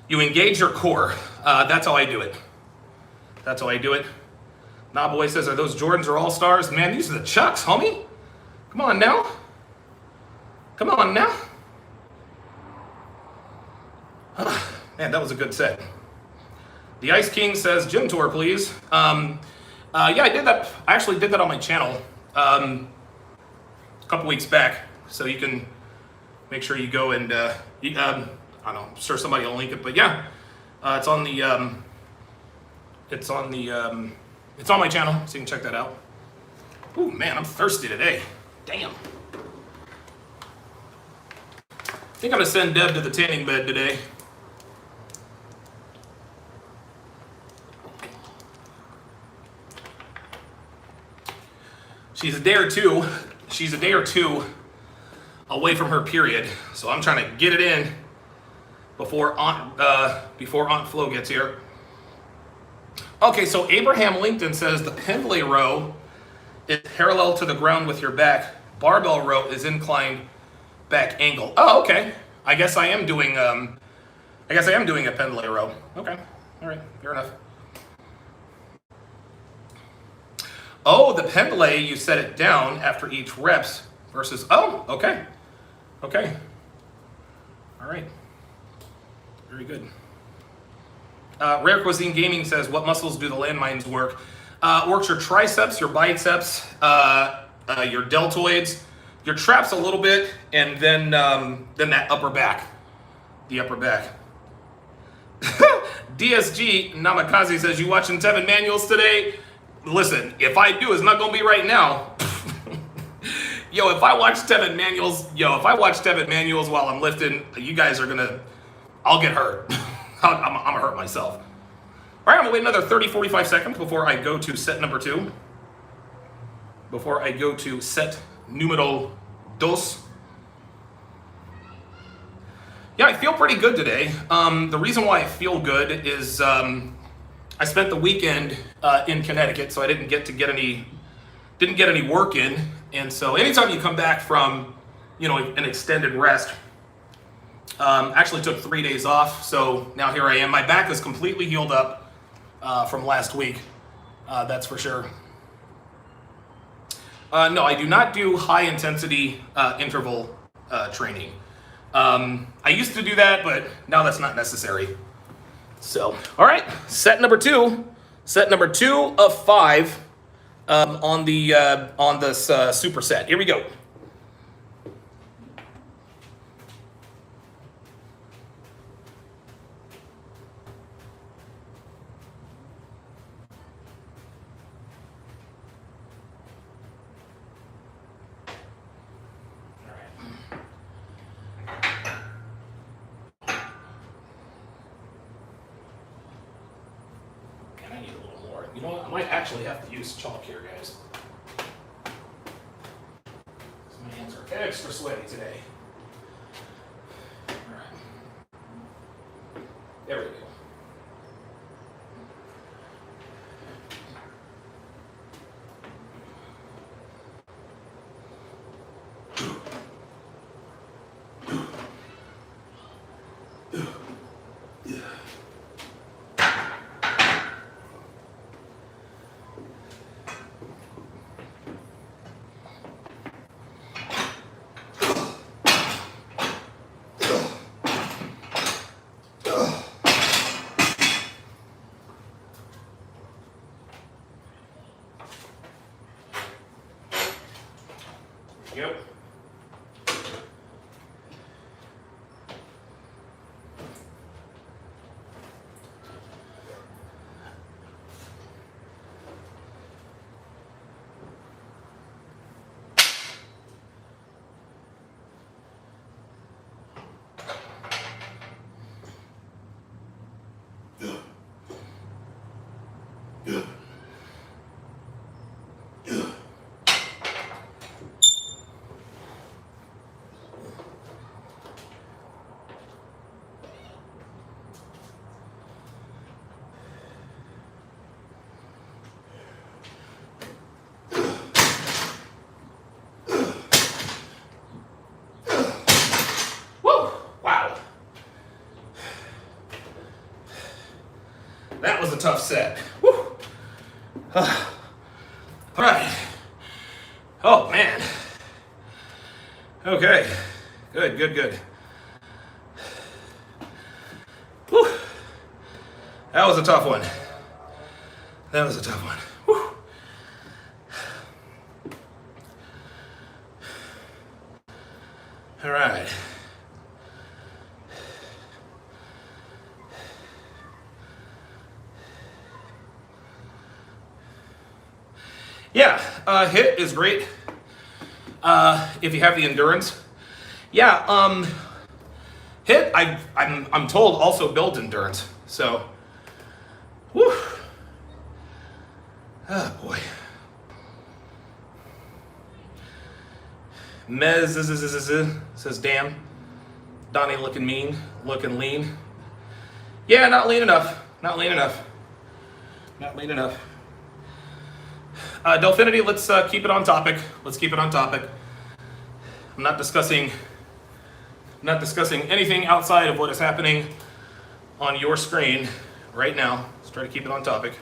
That's how I do it. Nah Boy says, are those Jordans or All-Stars? Man, these are the Chucks, homie. Come on now. Man, that was a good set. The Ice King says, gym tour, please. Yeah, I did that. I actually did that on my channel a couple weeks back. So you can make sure you go and, I don't know, I'm sure somebody will link it. But yeah, it's on my channel, so you can check that out. Ooh, man, I'm thirsty today. Damn. I think I'm gonna send Deb to the tanning bed today. She's a day or two away from her period, so I'm trying to get it in before Aunt Flo gets here. Okay, so Abraham Linkton says the pendlay row is parallel to the ground with your back. Barbell row is inclined back ankle. Oh, okay. I guess I am doing a pendlay row. Okay. All right. Fair enough. Oh, the pendlay, you set it down after each reps versus, oh, okay. Okay. All right. Very good. Rare Cuisine Gaming says, what muscles do the landmines work? Works your triceps, your biceps, your deltoids, your traps a little bit, and then that upper back. The upper back. DSG Namikaze says, you watching Tevin Manuals today? Listen, if I do, it's not going to be right now. Yo, if I watch Tevin Manuals while I'm lifting, you guys are going to, I'll get hurt. I'm going to hurt myself. All right, I'm going to wait another 30, 45 seconds before I go to set number 2. Before I go to set numero dos. Yeah, I feel pretty good today. The reason why I feel good is I spent the weekend in Connecticut, so I didn't get any work in. And so anytime you come back from, an extended rest, actually took 3 days off. So now here I am. My back is completely healed up from last week. That's for sure. No, I do not do high intensity interval training. I used to do that, but now that's not necessary. So, all right, set number 2 of 5 on this superset. Here we go. You know what? I might actually have to use chalk here, guys. My hands are extra sweaty today. All right. There we go. Yep. That was a tough set. Woo. All right. Oh, man. Okay. Good. Woo. That was a tough one. Woo. All right. Yeah, HIIT is great if you have the endurance. Yeah, HIIT I'm told also builds endurance. So, whew. Oh boy. Mez says, damn, Donnie looking mean, looking lean. Yeah, not lean enough. Delphinity, let's keep it on topic. I'm not discussing I'm not discussing anything outside of what is happening on your screen right now. Let's try to keep it on topic.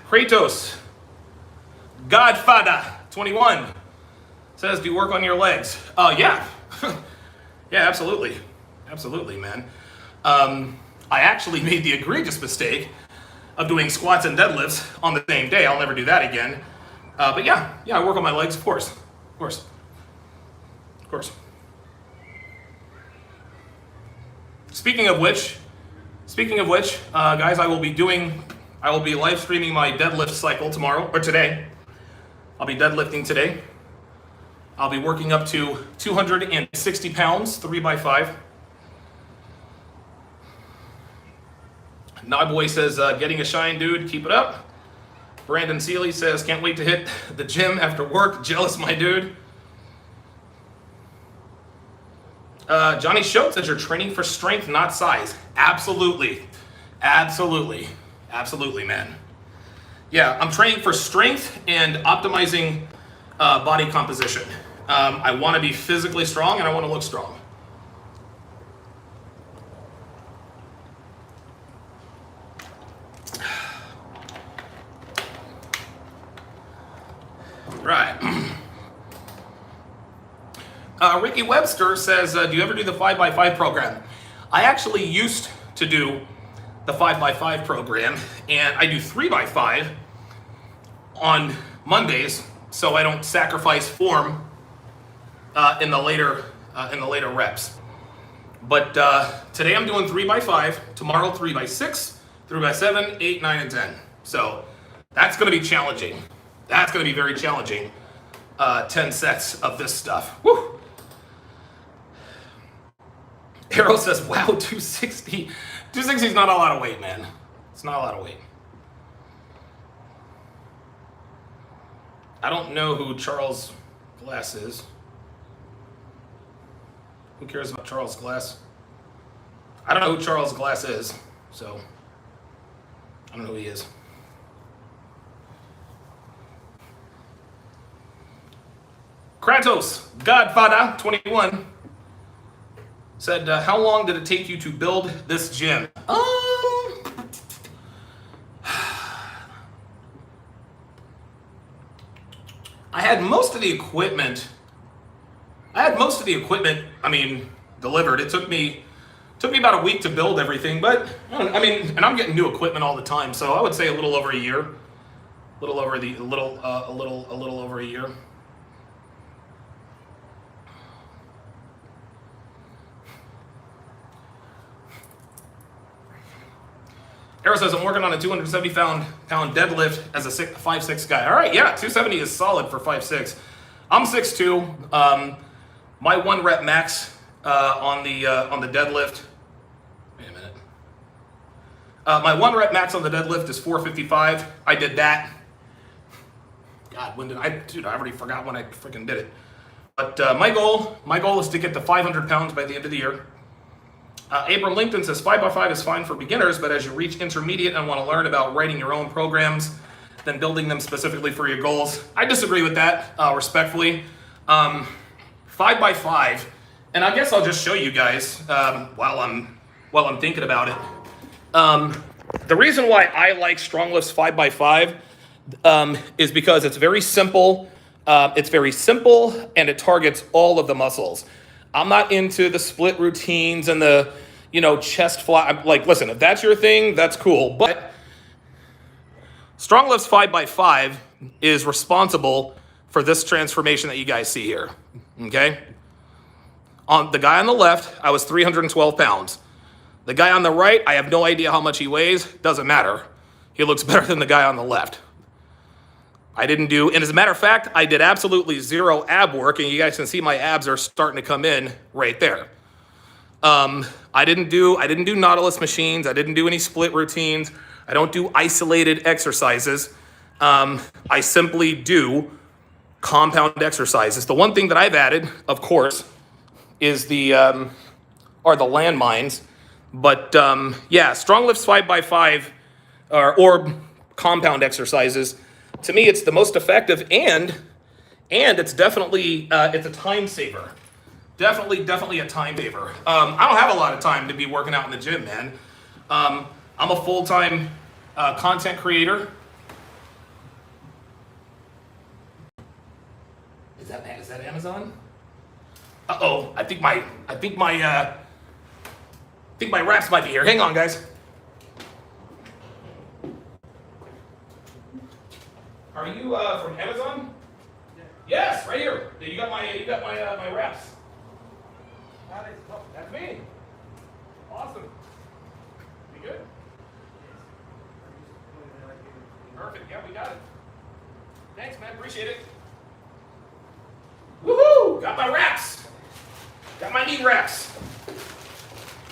Kratos, Godfather 21 says, do you work on your legs? Yeah. Yeah, absolutely. Absolutely, man. I actually made the egregious mistake of doing squats and deadlifts on the same day. I'll never do that again. But yeah, I work on my legs, of course. Speaking of which, guys, I will be live streaming my deadlift cycle tomorrow, or today. I'll be deadlifting today. I'll be working up to 260 pounds, 3x5. Nodboy says, getting a shine, dude, keep it up. Brandon Seeley says, can't wait to hit the gym after work, jealous, my dude. Johnny Schultz says, you're training for strength, not size. Absolutely, man. Yeah, I'm training for strength and optimizing body composition. I want to be physically strong and I want to look strong. Right. Ricky Webster says, do you ever do the 5x5 program? I actually used to do the 5x5 program, and I do 3x5 on Mondays, so I don't sacrifice form in the later reps. But today I'm doing 3x5, tomorrow 3x6, 3x7, 8, 9, and 10. So that's going to be challenging. That's going to be very challenging. 10 sets of this stuff. Woo! Arrow says, wow, 260. 260 is not a lot of weight, man. It's not a lot of weight. I don't know who Charles Glass is. Who cares about Charles Glass? I don't know who Charles Glass is, so I don't know who he is. Kratos, Godfather 21 said, how long did it take you to build this gym? I had most of the equipment. Delivered. It took me about a week to build everything, but and I'm getting new equipment all the time, so I would say a little over a year. A little over a year. Arrow says, I'm working on a 270 pound deadlift as a 5'6" guy. All right, yeah, 270 is solid for 5'6". I'm 6'2". My 1 rep max on the deadlift. Wait a minute. My 1 rep max on the deadlift is 455. I did that. God, when did I? Dude, I already forgot when I freaking did it. But my goal is to get to 500 pounds by the end of the year. Abram Lincoln says 5x5 is fine for beginners, but as you reach intermediate and want to learn about writing your own programs, then building them specifically for your goals. I disagree with that, respectfully. 5x5, and I guess I'll just show you guys while I'm thinking about it. The reason why I like Stronglifts 5x5 is because it's very simple. And it targets all of the muscles. I'm not into the split routines and the, chest fly. Like, listen, if that's your thing, that's cool. But Stronglifts 5x5 is responsible for this transformation that you guys see here, okay? On the guy on the left, I was 312 pounds. The guy on the right, I have no idea how much he weighs. Doesn't matter. He looks better than the guy on the left. And as a matter of fact, I did absolutely zero ab work, and you guys can see my abs are starting to come in right there. I didn't do Nautilus machines. I didn't do any split routines. I don't do isolated exercises. I simply do compound exercises. The one thing that I've added, of course, is the landmines. But Stronglifts 5x5 or compound exercises. To me, it's the most effective, and and it's definitely it's a time saver. Definitely a time saver. I don't have a lot of time to be working out in the gym, man. I'm a full-time content creator. Is that Amazon? Uh-oh, I think my wraps might be here. Hang on, guys. Are you from Amazon? Yeah. Yes, right here. You got my wraps. That's me. Awesome. You good? Perfect. Yeah, we got it. Thanks, man. Appreciate it. Woohoo! Got my wraps. Got my knee wraps.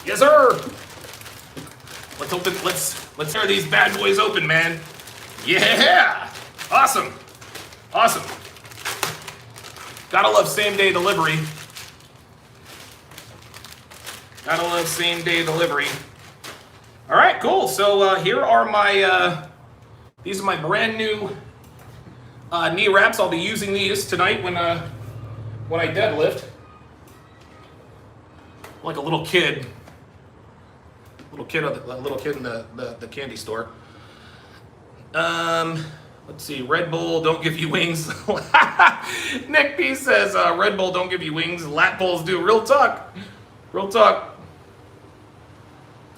Yes, sir. Let's tear these bad boys open, man. Yeah. Awesome. Awesome. Gotta love same-day delivery. Gotta love same-day delivery. All right, cool. So here are my, these are my brand new knee wraps. I'll be using these tonight when I deadlift. Like a little kid. Little kid in the candy store. Let's see. Red Bull don't give you wings. Nick P says Red Bull don't give you wings. Lat pulls do. Real talk. Real talk.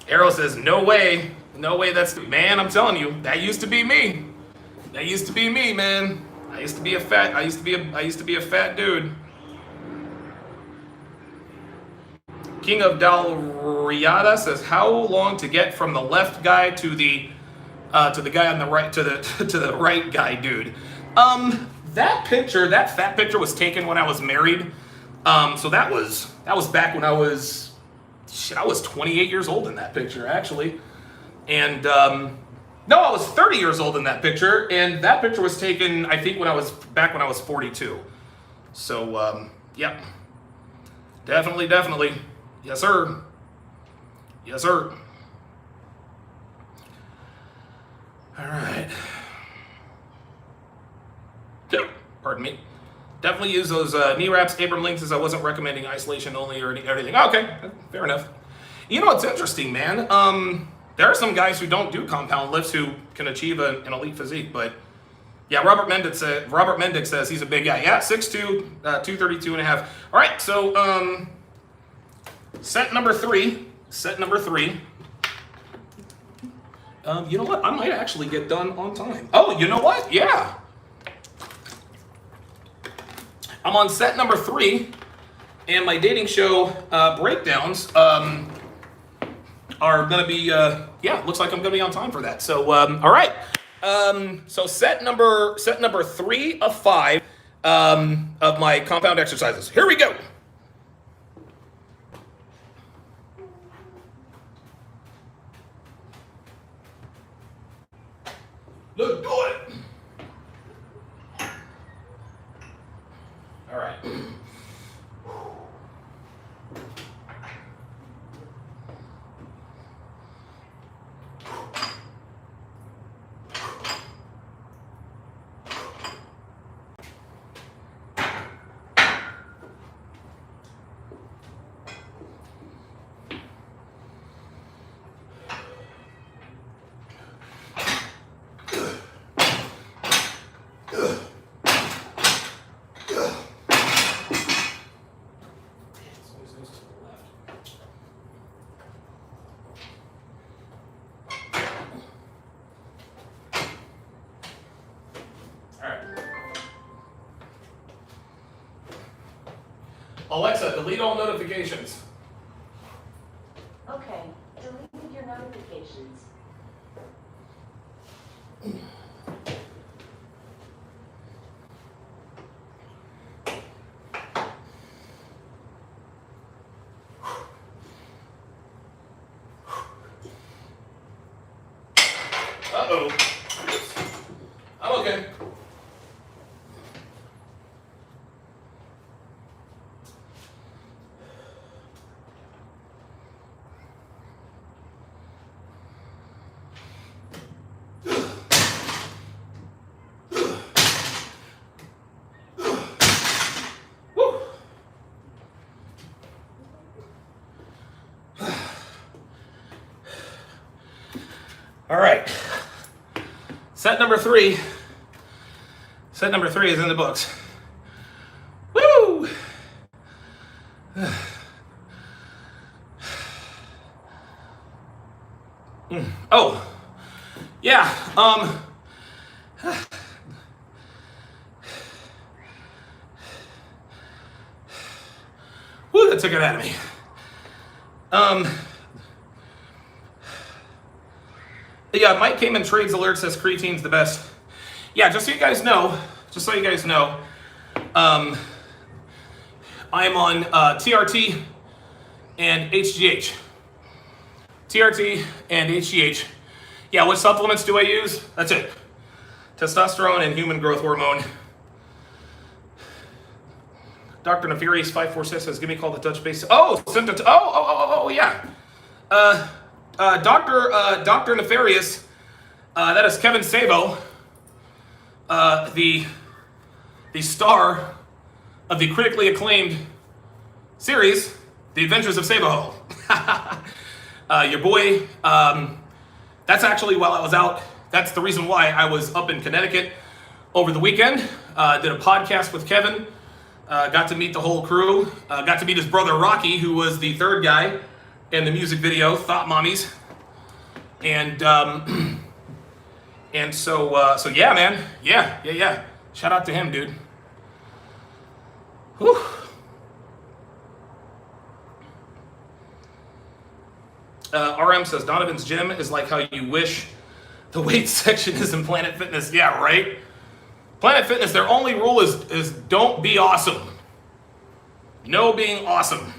Arrow says no way. No way. That's man. I'm telling you, that used to be me. That used to be me, man. I used to be a fat dude. King of Dalriada says, how long to get from the left guy to the guy on the right, to the right guy, dude? That fat picture was taken when I was married. So that was back when I was 28 years old in that picture, actually. And no, I was 30 years old in that picture, and that picture was taken, I think, when I was 42. So yeah, definitely. Yes, sir. Yes, sir. All right. Pardon me. Definitely use those knee wraps. Abram Link says I wasn't recommending isolation only or anything. Okay, fair enough. You know, it's interesting, man. There are some guys who don't do compound lifts who can achieve an elite physique, but yeah, Robert Mendick says he's a big guy. Yeah, 6'2", 232 and a half. All right, so set number three. You know what? I might actually get done on time. Oh, you know what? Yeah. I'm on set number 3, and my dating show breakdowns are gonna be, yeah, looks like I'm gonna be on time for that. So, all right. So set number 3 of 5 of my compound exercises. Here we go. Let's do it. All right. Alexa, delete all notifications. Okay, deleted your notifications. Uh-oh. I'm okay. All right. Set number 3. Set number 3 is in the books. Woo! Oh, yeah. Woo, that took it out of me. Yeah, Mike came in trades alert, says creatine's the best. Yeah, just so you guys know, I am on TRT and HGH. TRT and HGH. Yeah, what supplements do I use? That's it. Testosterone and human growth hormone. Dr. Nefarious 546 says, give me a call to touch base. Oh, yeah. Dr. Nefarious, that is Kevin Sabo, the star of the critically acclaimed series, The Adventures of Sabo. Your boy, that's actually while I was out. That's the reason why I was up in Connecticut over the weekend. Did a podcast with Kevin. Got to meet the whole crew. Got to meet his brother Rocky, who was the third guy in the music video, Thought Mommies. And so yeah, man. Yeah. Shout out to him, dude. Whew. RM says, Donovan's gym is like how you wish the weight section is in Planet Fitness. Yeah, right? Planet Fitness, their only rule is don't be awesome. No being awesome.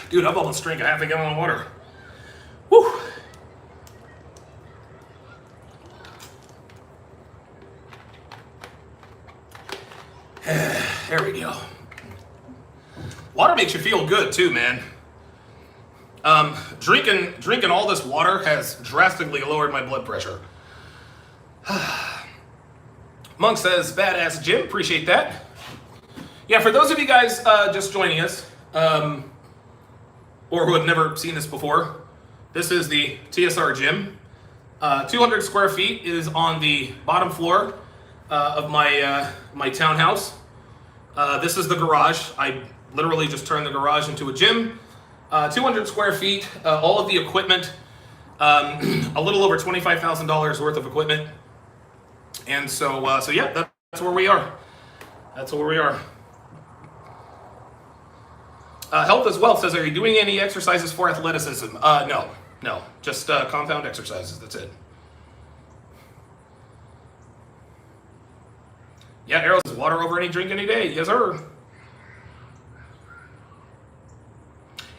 Dude, I've almost drank a half a gallon of water. Whew. There we go. Water makes you feel good too, man. Drinking all this water has drastically lowered my blood pressure. Monk says, badass gym, appreciate that. Yeah, for those of you guys just joining us, or who have never seen this before, this is the TSR gym. 200 square feet is on the bottom floor of my townhouse. This is the garage. I literally just turned the garage into a gym. 200 square feet, all of the equipment, a little over $25,000 worth of equipment. And so yeah, that's where we are. That's where we are. Health as Wealth says, are you doing any exercises for athleticism? No, just compound exercises, that's it. Yeah, Arrow says, water over any drink any day. Yes, sir.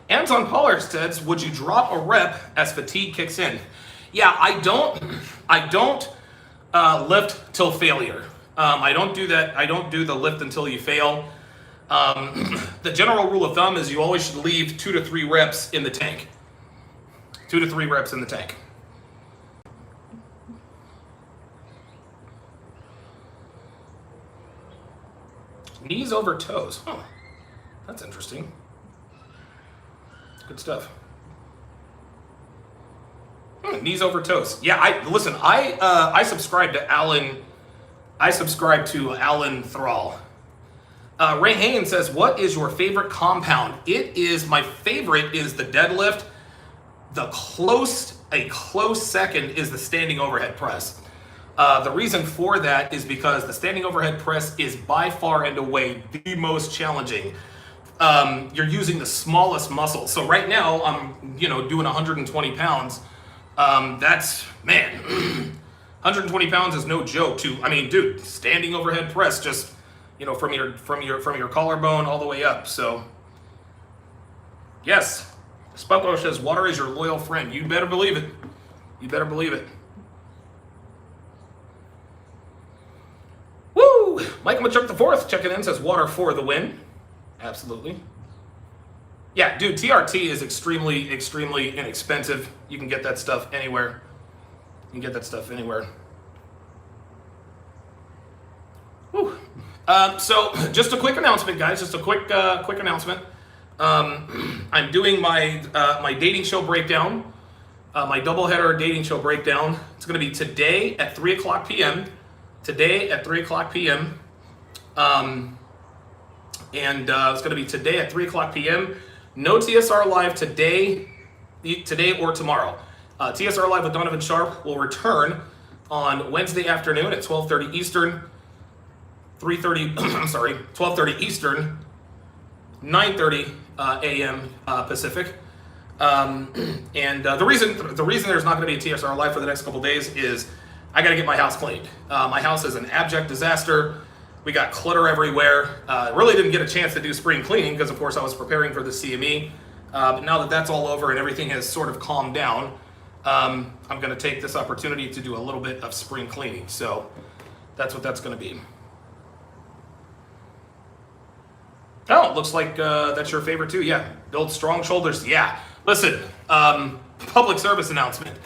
Anton Pollard says, would you drop a rep as fatigue kicks in? Yeah, I don't lift till failure. I don't do that. I don't do the lift until you fail. The general rule of thumb is you always should leave 2 to 3 reps in the tank. 2 to 3 reps in the tank. Knees over toes. Huh. That's interesting. Good stuff. Knees over toes. Yeah, I subscribe to Alan. I subscribe to Alan Thrall. Ray Haynes says, what is your favorite compound? My favorite is the deadlift. A close second is the standing overhead press. The reason for that is because the standing overhead press is by far and away the most challenging. You're using the smallest muscle. So right now I'm, doing 120 pounds. That's, man, 120 pounds is no joke dude, standing overhead press, just, from your collarbone all the way up. So yes, Sputlo says, water is your loyal friend. You better believe it. You better believe it. Woo! Michael Machuck IV checking in, says water for the win. Absolutely. Yeah, dude, TRT is extremely, extremely inexpensive. You can get that stuff anywhere. So just a quick announcement, guys. Just a quick announcement. I'm doing my my dating show breakdown, my doubleheader dating show breakdown. It's going to be today at 3:00 p.m. Today at 3:00 p.m. It's going to be today at 3:00 p.m. No TSR live today or tomorrow. TSR live with Donovan Sharpe will return on Wednesday afternoon at 12:30 Eastern. 3:30. I'm sorry, 12:30 Eastern. 9:30 a.m. Pacific. The reason there's not going to be a TSR live for the next couple days is I got to get my house cleaned. My house is an abject disaster. We got clutter everywhere. Really didn't get a chance to do spring cleaning because, of course, I was preparing for the CME. But now that that's all over and everything has sort of calmed down, I'm going to take this opportunity to do a little bit of spring cleaning. So that's what that's going to be. Oh, looks like that's your favorite too. Yeah, build strong shoulders. Yeah. Listen, public service announcement.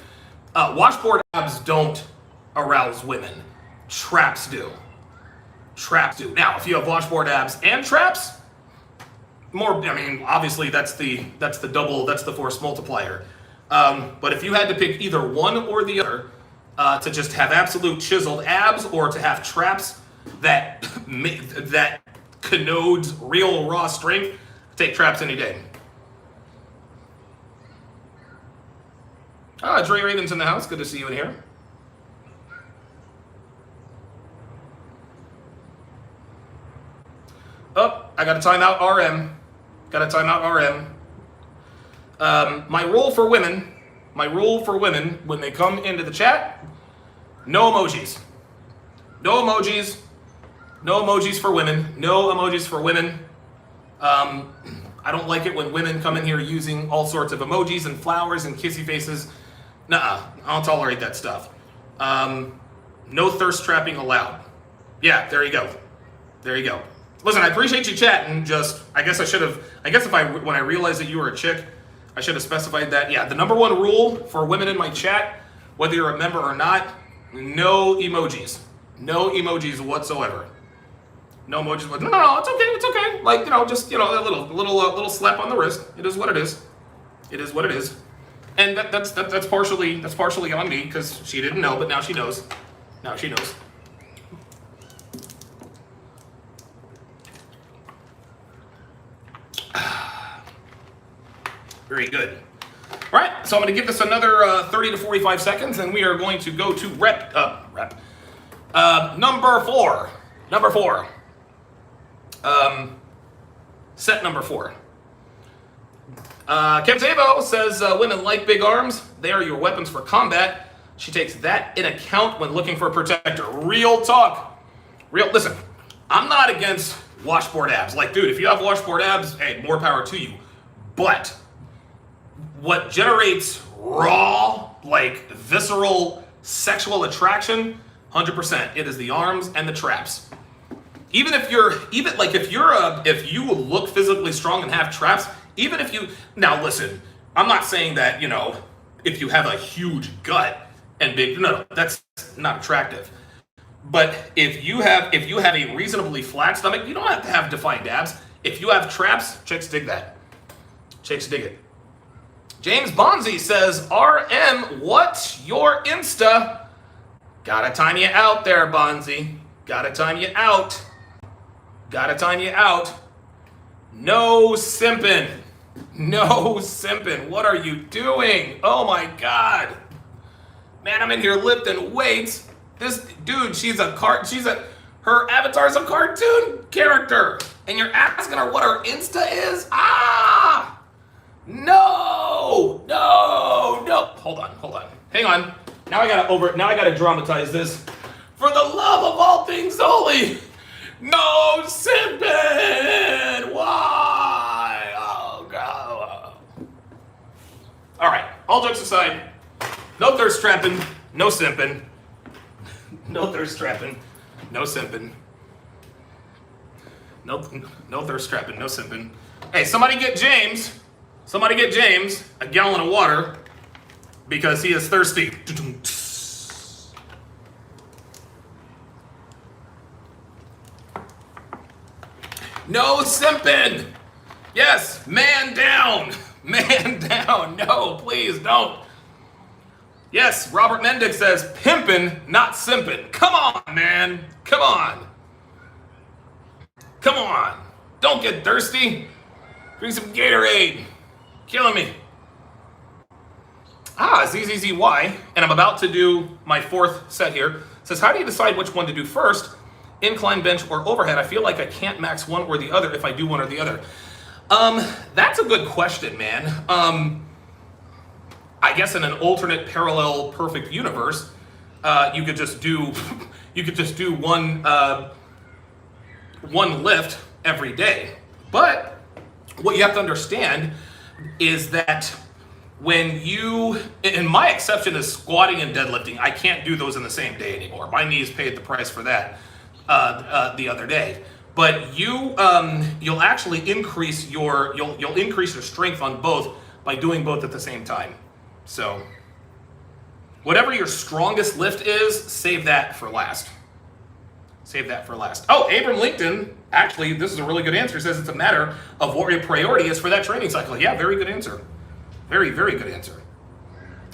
Washboard abs don't arouse women. Traps do. Traps do. Now, if you have washboard abs and traps, obviously that's the force multiplier. But if you had to pick either one or the other, to just have absolute chiseled abs or to have traps that connotes real raw strength, take traps any day. Dre Raven's in the house. Good to see you in here. Oh, I got a timeout RM. Got a timeout RM. My rule for women when they come into the chat, no emojis. No emojis. No emojis for women. No emojis for women. I don't like it when women come in here using all sorts of emojis and flowers and kissy faces. Nuh-uh. I don't tolerate that stuff. No thirst trapping allowed. Yeah, there you go. There you go. Listen, I appreciate you chatting. I guess when I realized that you were a chick, I should have specified that. Yeah, the number one rule for women in my chat, whether you're a member or not, no emojis. No emojis whatsoever. No emojis. No, it's okay. It's okay. Like, just a little slap on the wrist. It is what it is. It is what it is. And that's partially on me because she didn't know, but now she knows. Now she knows. Very good. All right, so I'm going to give this another 30 to 45 seconds, and we are going to go to number four. Number four. Set number four. Kemzabo says, women like big arms. They are your weapons for combat. She takes that in account when looking for a protector. Real talk. Listen, I'm not against washboard abs. Like, dude, if you have washboard abs, hey, more power to you. But what generates raw, like visceral sexual attraction, 100%, it is the arms and the traps. If you look physically strong and have traps, now listen, I'm not saying that, if you have a huge gut and no, that's not attractive. But if you have a reasonably flat stomach, you don't have to have defined abs. If you have traps, chicks dig that. Chicks dig it. James Bonzi says, RM, what's your Insta? Gotta time you out there, Bonzi. Gotta time you out. Gotta time you out. No simping. No simping. What are you doing? Oh my God. Man, I'm in here lifting weights. This dude, her avatar's a cartoon character. And you're asking her what her Insta is? No. Hold on. Hang on. Now I gotta dramatize this. For the love of all things holy. No simping! Why? Oh, God. All right, all jokes aside, no thirst trapping, no simping. No thirst trapping, no simping. No thirst trapping, no simping. Hey, somebody get James a gallon of water because he is thirsty. No simping. Yes, man down. Man down. No, please don't. Yes, Robert Mendick says pimpin', not simpin'. Come on, man. Come on. Come on. Don't get thirsty. Drink some Gatorade. Killing me. ZZZY, and I'm about to do my fourth set here. Says, how do you decide which one to do first? Incline, bench, or overhead? I feel like I can't max one or the other if I do one or the other. That's a good question, man. I guess in an alternate parallel perfect universe, you could just do one lift every day. But what you have to understand is that when you, and my exception is squatting and deadlifting, I can't do those in the same day anymore. My knees paid the price for that the other day. But you'll actually increase you'll increase your strength on both by doing both at the same time. So whatever your strongest lift is, save that for last. Save that for last. Oh, Abram Lincoln, actually, this is a really good answer. He says it's a matter of what your priority is for that training cycle. Yeah, very good answer. Very, very good answer.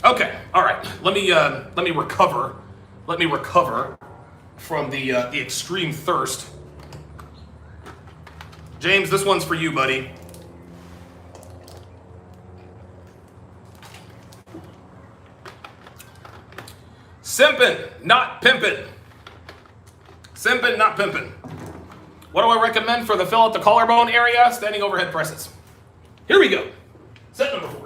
Okay, all right. Let me recover. Let me recover from the extreme thirst. James, this one's for you, buddy. Simpin', not pimpin'. Simpin', not pimpin'. What do I recommend for the fill out the collarbone area? Standing overhead presses. Here we go. Set number 4.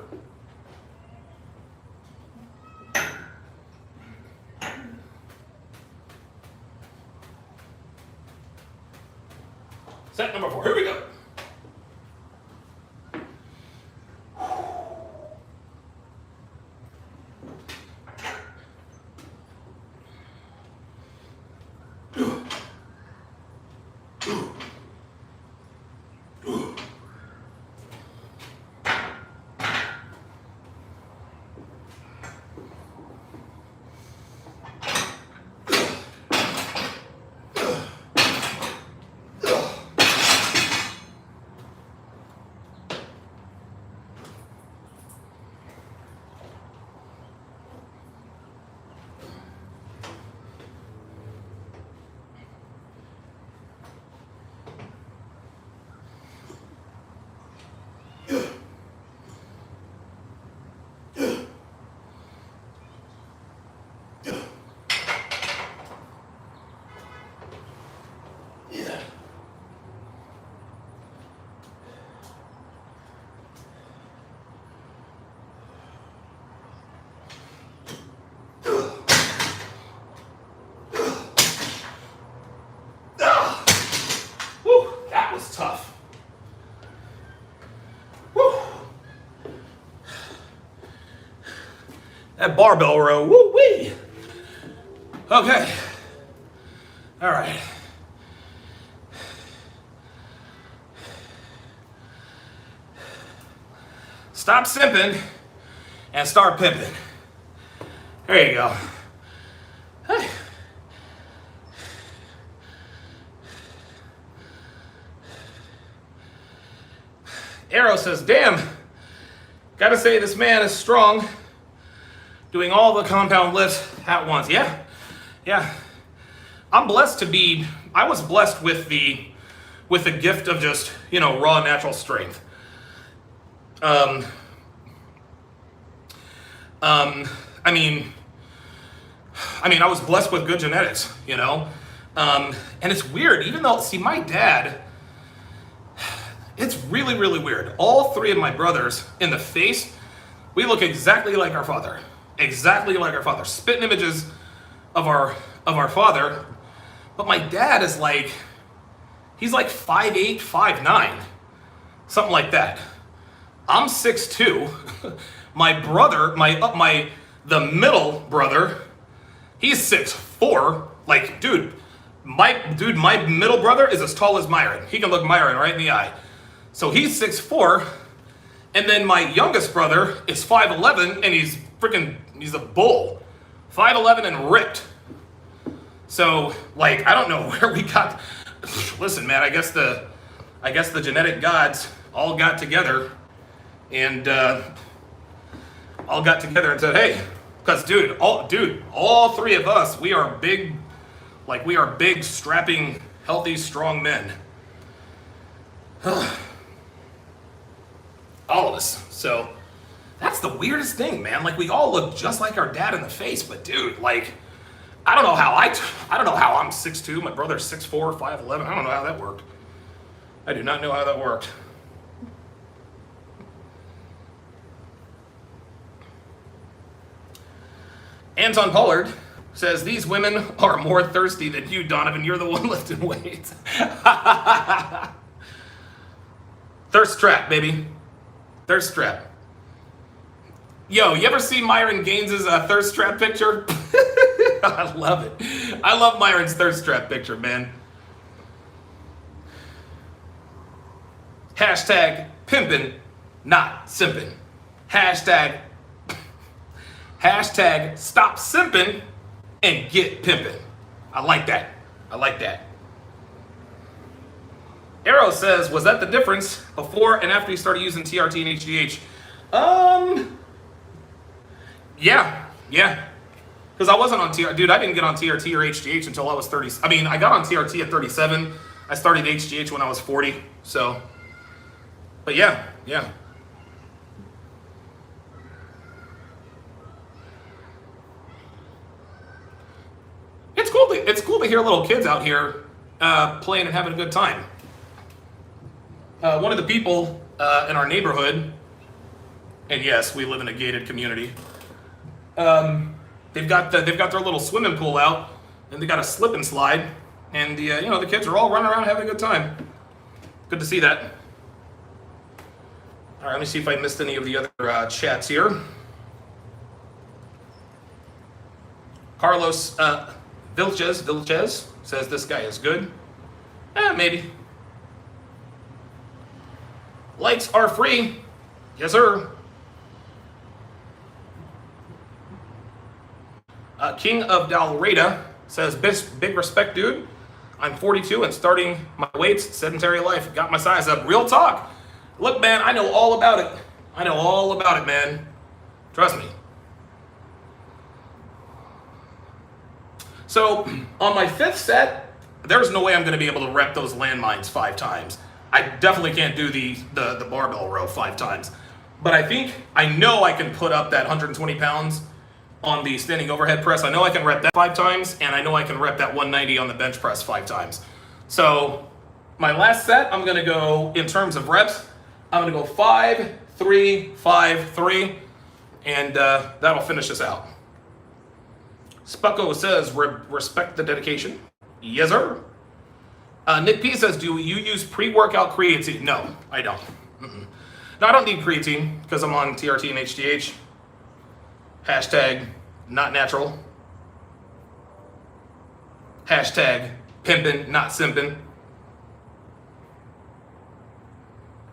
Set number 4. Here we go. Tough. Woo. That barbell row, woo wee. Okay. All right. Stop simping and start pimping. There you go. Hey. Arrow says, damn, gotta say this man is strong, doing all the compound lifts at once. Yeah. I'm blessed to be, I was blessed with the gift of just, raw natural strength. I was blessed with good genetics, and it's weird, even though, see, my dad, it's really, really weird. All 3 of my brothers in the face, we look exactly like our father. Exactly like our father. Spitting images of our father. But my dad is he's like 5'8", 5'9", something like that. I'm 6'2". My brother, the middle brother, he's 6'4". My middle brother is as tall as Myron. He can look Myron right in the eye. So he's 6'4", and then my youngest brother is 5'11", and he's a bull. 5'11" and ripped. So, I don't know where we got, listen, man, I guess the I guess the genetic gods all got together and said, hey, because all three of us, we are big, strapping, healthy, strong men. All of us. So that's the weirdest thing, man. Like, we all look just like our dad in the face, but dude, like, I don't know how I'm 6'2", my brother's 6'4", 5'11". I don't know how that worked. I do not know how that worked. Anton Pollard says, these women are more thirsty than you, Donovan. You're the one lifting weights. Thirst trap, baby. Thirst trap. Yo, you ever see Myron Gaines's thirst trap picture? I love it. I love Myron's thirst trap picture, man. Hashtag pimpin', not simpin'. Hashtag stop simping and get pimping. I like that. I like that. Arrow says, was that the difference before and after you started using TRT and HGH? Yeah. Because I wasn't on TRT. Dude, I didn't get on TRT or HGH until I was 30. I mean, I got on TRT at 37. I started HGH when I was 40. So, but yeah. It's cool to hear little kids out here playing and having a good time. One of the people in our neighborhood, and yes, we live in a gated community. They've got their little swimming pool out, and they got a slip and slide, and the kids are all running around having a good time. Good to see that. All right, let me see if I missed any of the other chats here. Carlos Vilches says this guy is good. Maybe. Likes are free. Yes, sir. King of Dalreda says, big respect, dude. I'm 42 and starting my weights, sedentary life. Got my size up. Real talk. Look, man, I know all about it. I know all about it, man. Trust me. So on my 5th set, there's no way I'm going to be able to rep those landmines 5 times. I definitely can't do the barbell row 5 times. But I know I can put up that 120 pounds on the standing overhead press. I know I can rep that 5 times, and I know I can rep that 190 on the bench press 5 times. So my last set, I'm going to go, in terms of reps, I'm going to go 5, 3, 5, 3, and that'll finish us out. Spucko says, respect the dedication. Yes, sir. Nick P says, do you use pre-workout creatine? No, I don't. No, I don't need creatine because I'm on TRT and HGH. Hashtag not natural. Hashtag pimpin', not simpin'.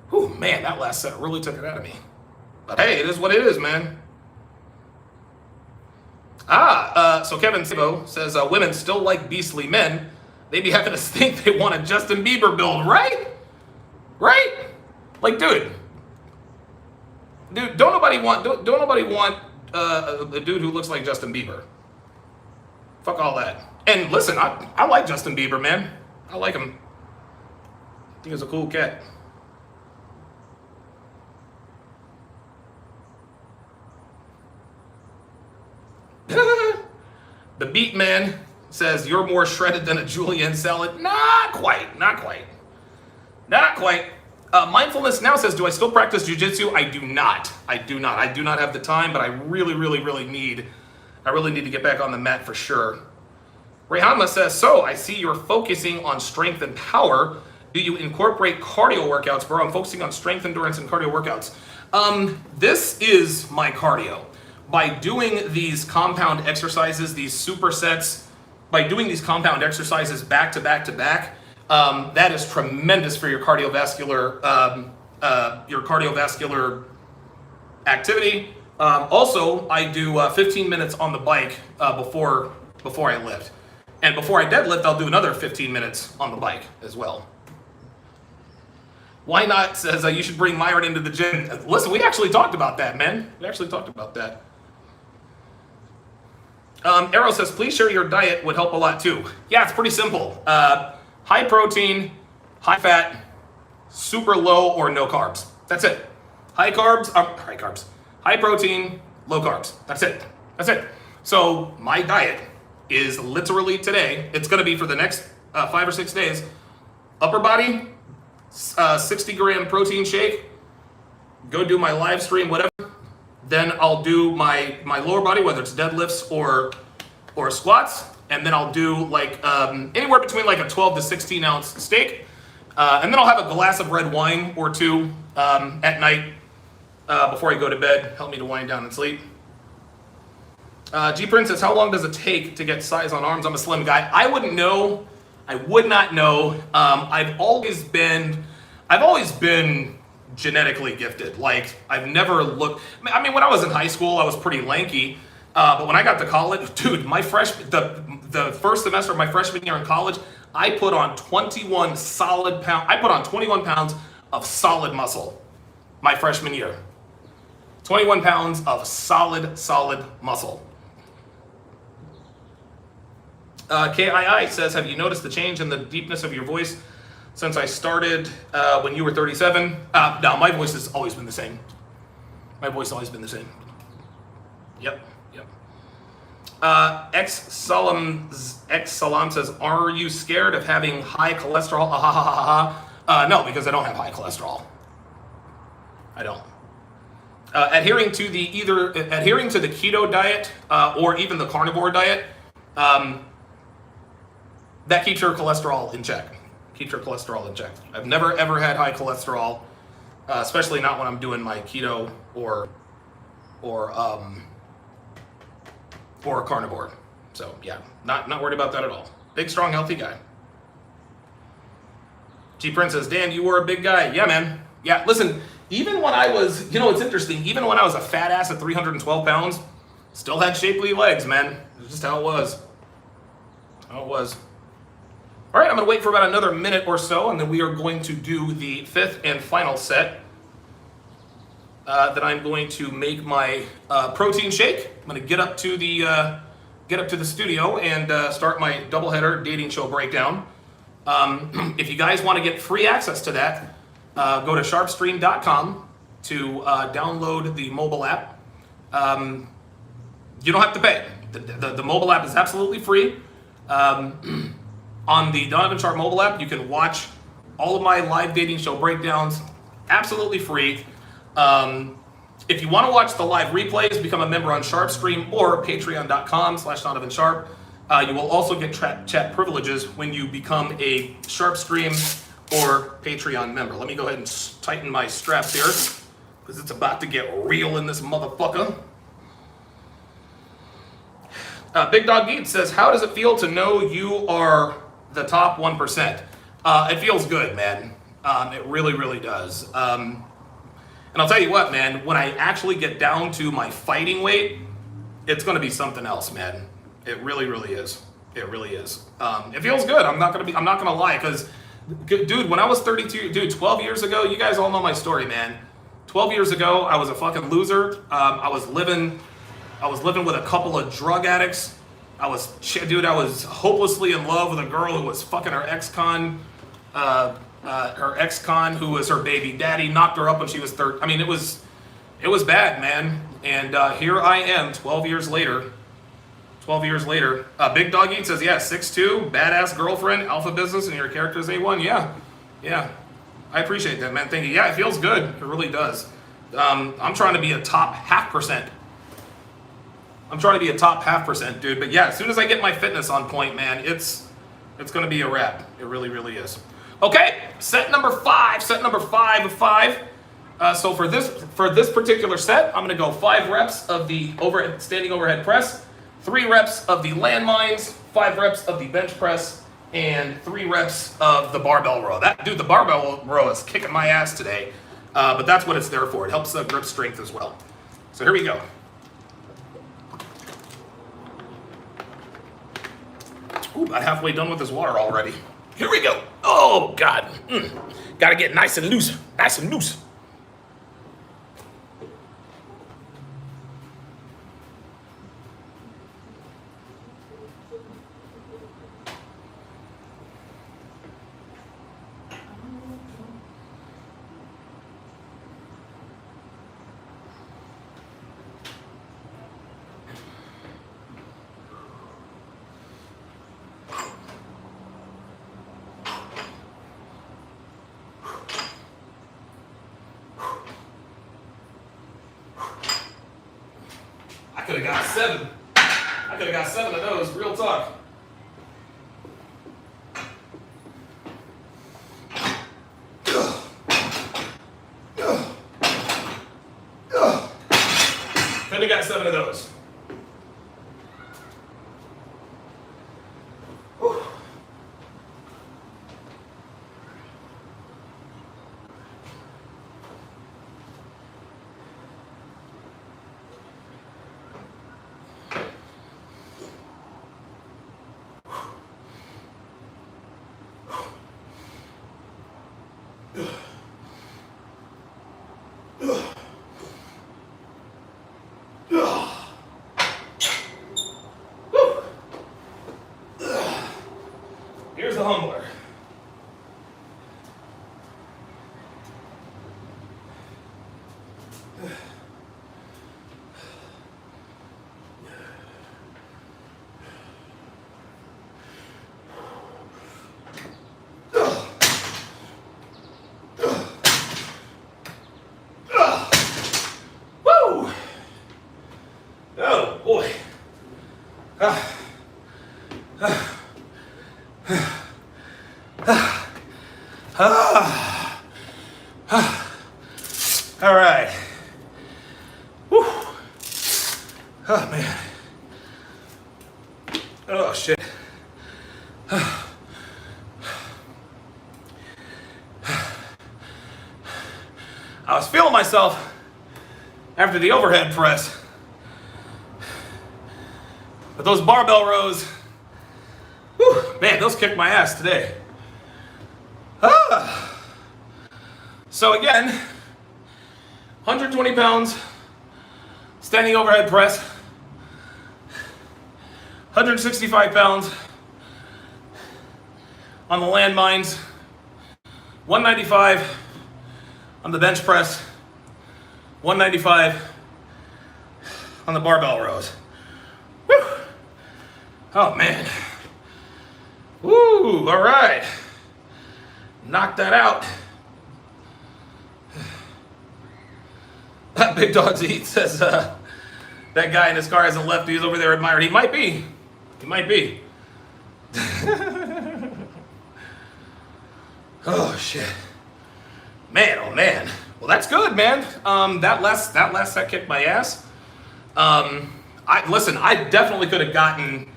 Whew, man, that last set really took it out of me. But hey, it is what it is, man. So Kevin Sabo says, women still like beastly men. They be having us think they want a Justin Bieber build, right? Right? Like, dude, don't nobody want a dude who looks like Justin Bieber. Fuck all that. And listen, I like Justin Bieber, man. I like him. I think he's a cool cat. The Beat Man says, you're more shredded than a julienne salad. Not quite. Mindfulness Now says, do I still practice jiu-jitsu? I do not. I do not have the time, but I really need to get back on the mat for sure. Rehama says, so I see you're focusing on strength and power. Do you incorporate cardio workouts? Bro, I'm focusing on strength, endurance, and cardio workouts. This is my cardio. By doing these compound exercises, these supersets, by doing these compound exercises back to back to back, that is tremendous for your cardiovascular activity. Also, I do 15 minutes on the bike before I lift, and before I deadlift, I'll do another 15 minutes on the bike as well. Why not says you should bring Myron into the gym. Listen, we actually talked about that, man. We actually talked about that. Arrow says, please share your diet would help a lot too. Yeah, it's pretty simple. High protein, high fat, super low or no carbs. That's it. High protein, low carbs. That's it. That's it. So my diet is literally today, it's going to be for the next 5 or 6 days, upper body, 60-gram protein shake, go do my live stream, whatever. Then I'll do my lower body, whether it's deadlifts or squats, and then I'll do like anywhere between like a 12 to 16 ounce steak, and then I'll have a glass of red wine or two at night before I go to bed, help me to wind down and sleep. G Prince says, how long does it take to get size on arms? I'm a slim guy. I wouldn't know. I would not know. I've always been genetically gifted. Like, I've never looked, I mean, when I was in high school, I was pretty lanky. But when I got to college, dude, the first semester of my freshman year in college, I put on 21 pounds of solid muscle my freshman year. 21 pounds of solid muscle. KII says, have you noticed the change in the deepness of your voice since I started when you were 37? No, my voice has always been the same. My voice has always been the same. Yep. X Salam says, are you scared of having high cholesterol? No, because I don't have high cholesterol. I don't. Adhering to the keto diet or even the carnivore diet, that keeps your cholesterol in check. I've never ever had high cholesterol, especially not when I'm doing my keto or carnivore. So yeah, not worried about that at all. Big, strong, healthy guy. G Prince says, Dan, you were a big guy. Yeah, man. Yeah, listen, even when I was, it's interesting, even when I was a fat ass at 312 pounds, still had shapely legs, man. It's just how it was. All right, I'm gonna wait for about another minute or so, and then we are going to do the 5th and final set. That I'm going to make my protein shake. I'm gonna get up to the studio and start my doubleheader dating show breakdown. If you guys want to get free access to that, go to sharpestream.com to download the mobile app. You don't have to pay. The mobile app is absolutely free. On the Donovan Sharpe mobile app, you can watch all of my live dating show breakdowns absolutely free. If you want to watch the live replays, become a member on SharpeStream or patreon.com/Donovan Sharpe. You will also get chat privileges when you become a SharpeStream or Patreon member. Let me go ahead and tighten my straps here because it's about to get real in this motherfucker. Big Dog Geet says, how does it feel to know you are the top 1%? It feels good, man. It really, really does. And I'll tell you what, man, when I actually get down to my fighting weight, it's going to be something else, man. It really, really is. It really is. It feels good. I'm not going to lie, because, dude, when I was 32, dude, 12 years ago, you guys all know my story, man. 12 years ago, I was a fucking loser. I was living with a couple of drug addicts. I was hopelessly in love with a girl who was fucking her ex-con. Her ex-con, who was her baby daddy, knocked her up when she was 13. I mean, it was bad, man. And here I am, 12 years later. Big Dog Eat says, yeah, 6'2", badass girlfriend, alpha business, and your character's A1. Yeah. I appreciate that, man. Thank you. Yeah, it feels good. It really does. I'm trying to be a top 0.5%. Dude. But yeah, as soon as I get my fitness on point, man, it's going to be a wrap. It really, really is. Okay, set number 5 of 5. So for this particular set, I'm going to go 5 reps of the standing overhead press, 3 reps of the landmines, 5 reps of the bench press, and 3 reps of the barbell row. The barbell row is kicking my ass today, but that's what it's there for. It helps the grip strength as well. So here we go. Ooh, about halfway done with this water already. Here we go. Oh, God. Gotta get nice and loose, nice and loose. I could have got 7. I could have got 7 of those, real talk. Could have got 7 of those. Whew. Here's the humbler. Woo! Oh boy. All right. Whew. Oh man. Oh shit. I was feeling myself after the overhead press, but those barbell rows, whew, man, those kicked my ass today. So again, 120 pounds, standing overhead press, 165 pounds on the Landmines, 195 on the bench press, 195 on the barbell rows. Woo! Oh man. Woo, all right. Knock that out. That Big Dog's Eat says that guy in his car hasn't left. He's over there admiring. He might be. He might be. Oh shit. Man, oh man. Well, that's good, man. That last set kicked my ass. I definitely could have gotten.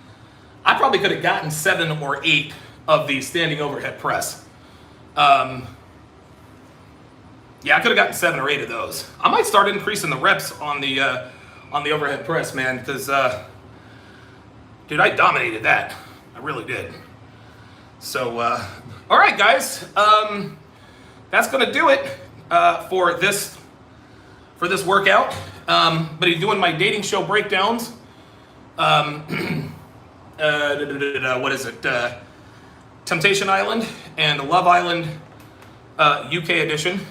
I probably could have gotten 7 or 8 of the standing overhead press. Yeah, I could have gotten 7 or 8 of those. I might start increasing the reps on the overhead press, man, because dude, I dominated that. I really did. So, all right, guys, that's gonna do it for this workout. But he's doing my dating show breakdowns. What is it? Temptation Island and Love Island UK edition.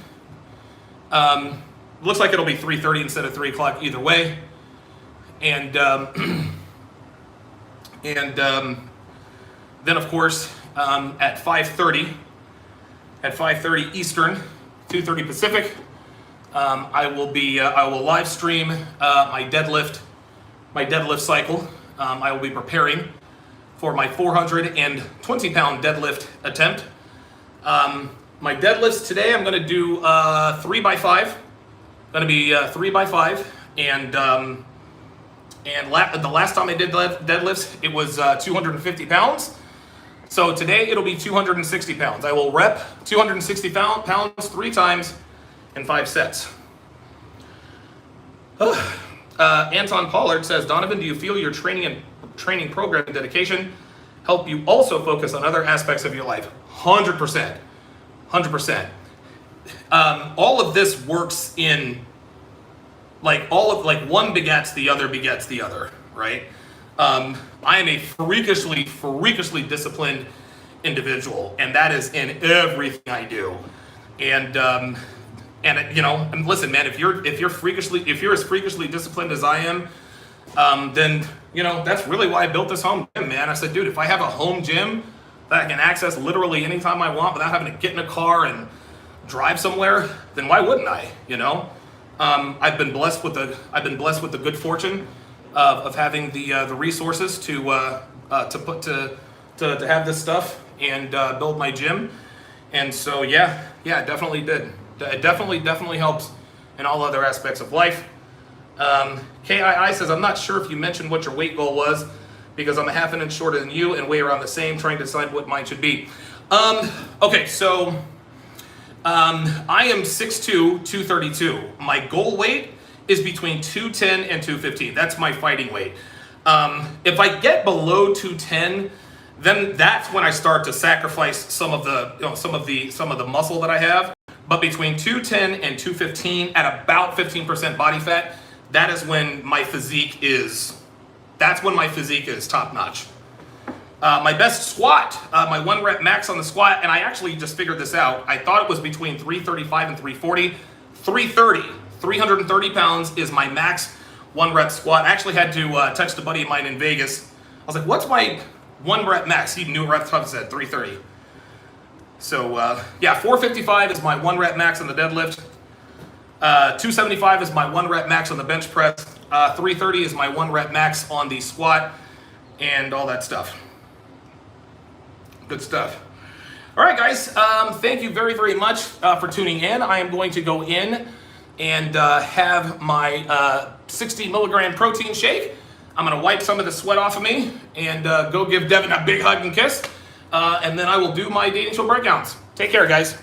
Looks like it'll be 3:30 instead of 3 o'clock either way. And then of course at 5:30 Eastern, 2:30 Pacific, I will live stream my deadlift cycle. I will be preparing for my 420 pound deadlift attempt. My deadlifts today, I'm going to do 3x5. Going to be 3x5, and the last time I did deadlifts, it was 250 pounds. So today it'll be 260 pounds. I will rep 260 pounds 3 times in 5 sets. Anton Pollard says, Donovan, do you feel your training program and dedication help you also focus on other aspects of your life? 100%. 100%. all of this works in like one begets the other, right? I am a freakishly disciplined individual, and that is in everything I do. And and listen, man, if you're as freakishly disciplined as I am, then that's really why I built this home gym, man. I said, dude, if I have a home gym that I can access literally anytime I want without having to get in a car and drive somewhere, then why wouldn't I? I've been blessed with the good fortune of having the resources to have this stuff and build my gym, and so yeah, it definitely did. It definitely helps in all other aspects of life. KII says, I'm not sure if you mentioned what your weight goal was because I'm a half an inch shorter than you and weigh around the same, trying to decide what mine should be. Okay, so I am 6'2", 232. My goal weight is between 210 and 215. That's my fighting weight. If I get below 210, then that's when I start to sacrifice some of the muscle that I have. But between 210 and 215 at about 15% body fat, that is when my physique is top notch. My best squat, my 1 rep max on the squat, and I actually just figured this out. I thought it was between 335 and 340. 330 pounds is my max 1 rep squat. I actually had to text a buddy of mine in Vegas. I was like, what's my 1 rep max? He knew right off the top, said 330. So yeah, 455 is my 1 rep max on the deadlift. 275 is my 1 rep max on the bench press. 330 is my 1 rep max on the squat, and all that stuff. Good stuff. All right, guys. Thank you very, very much for tuning in. I am going to go in and have my 60 milligram protein shake. I'm going to wipe some of the sweat off of me and go give Devin a big hug and kiss. And then I will do my dating show breakdowns. Take care, guys.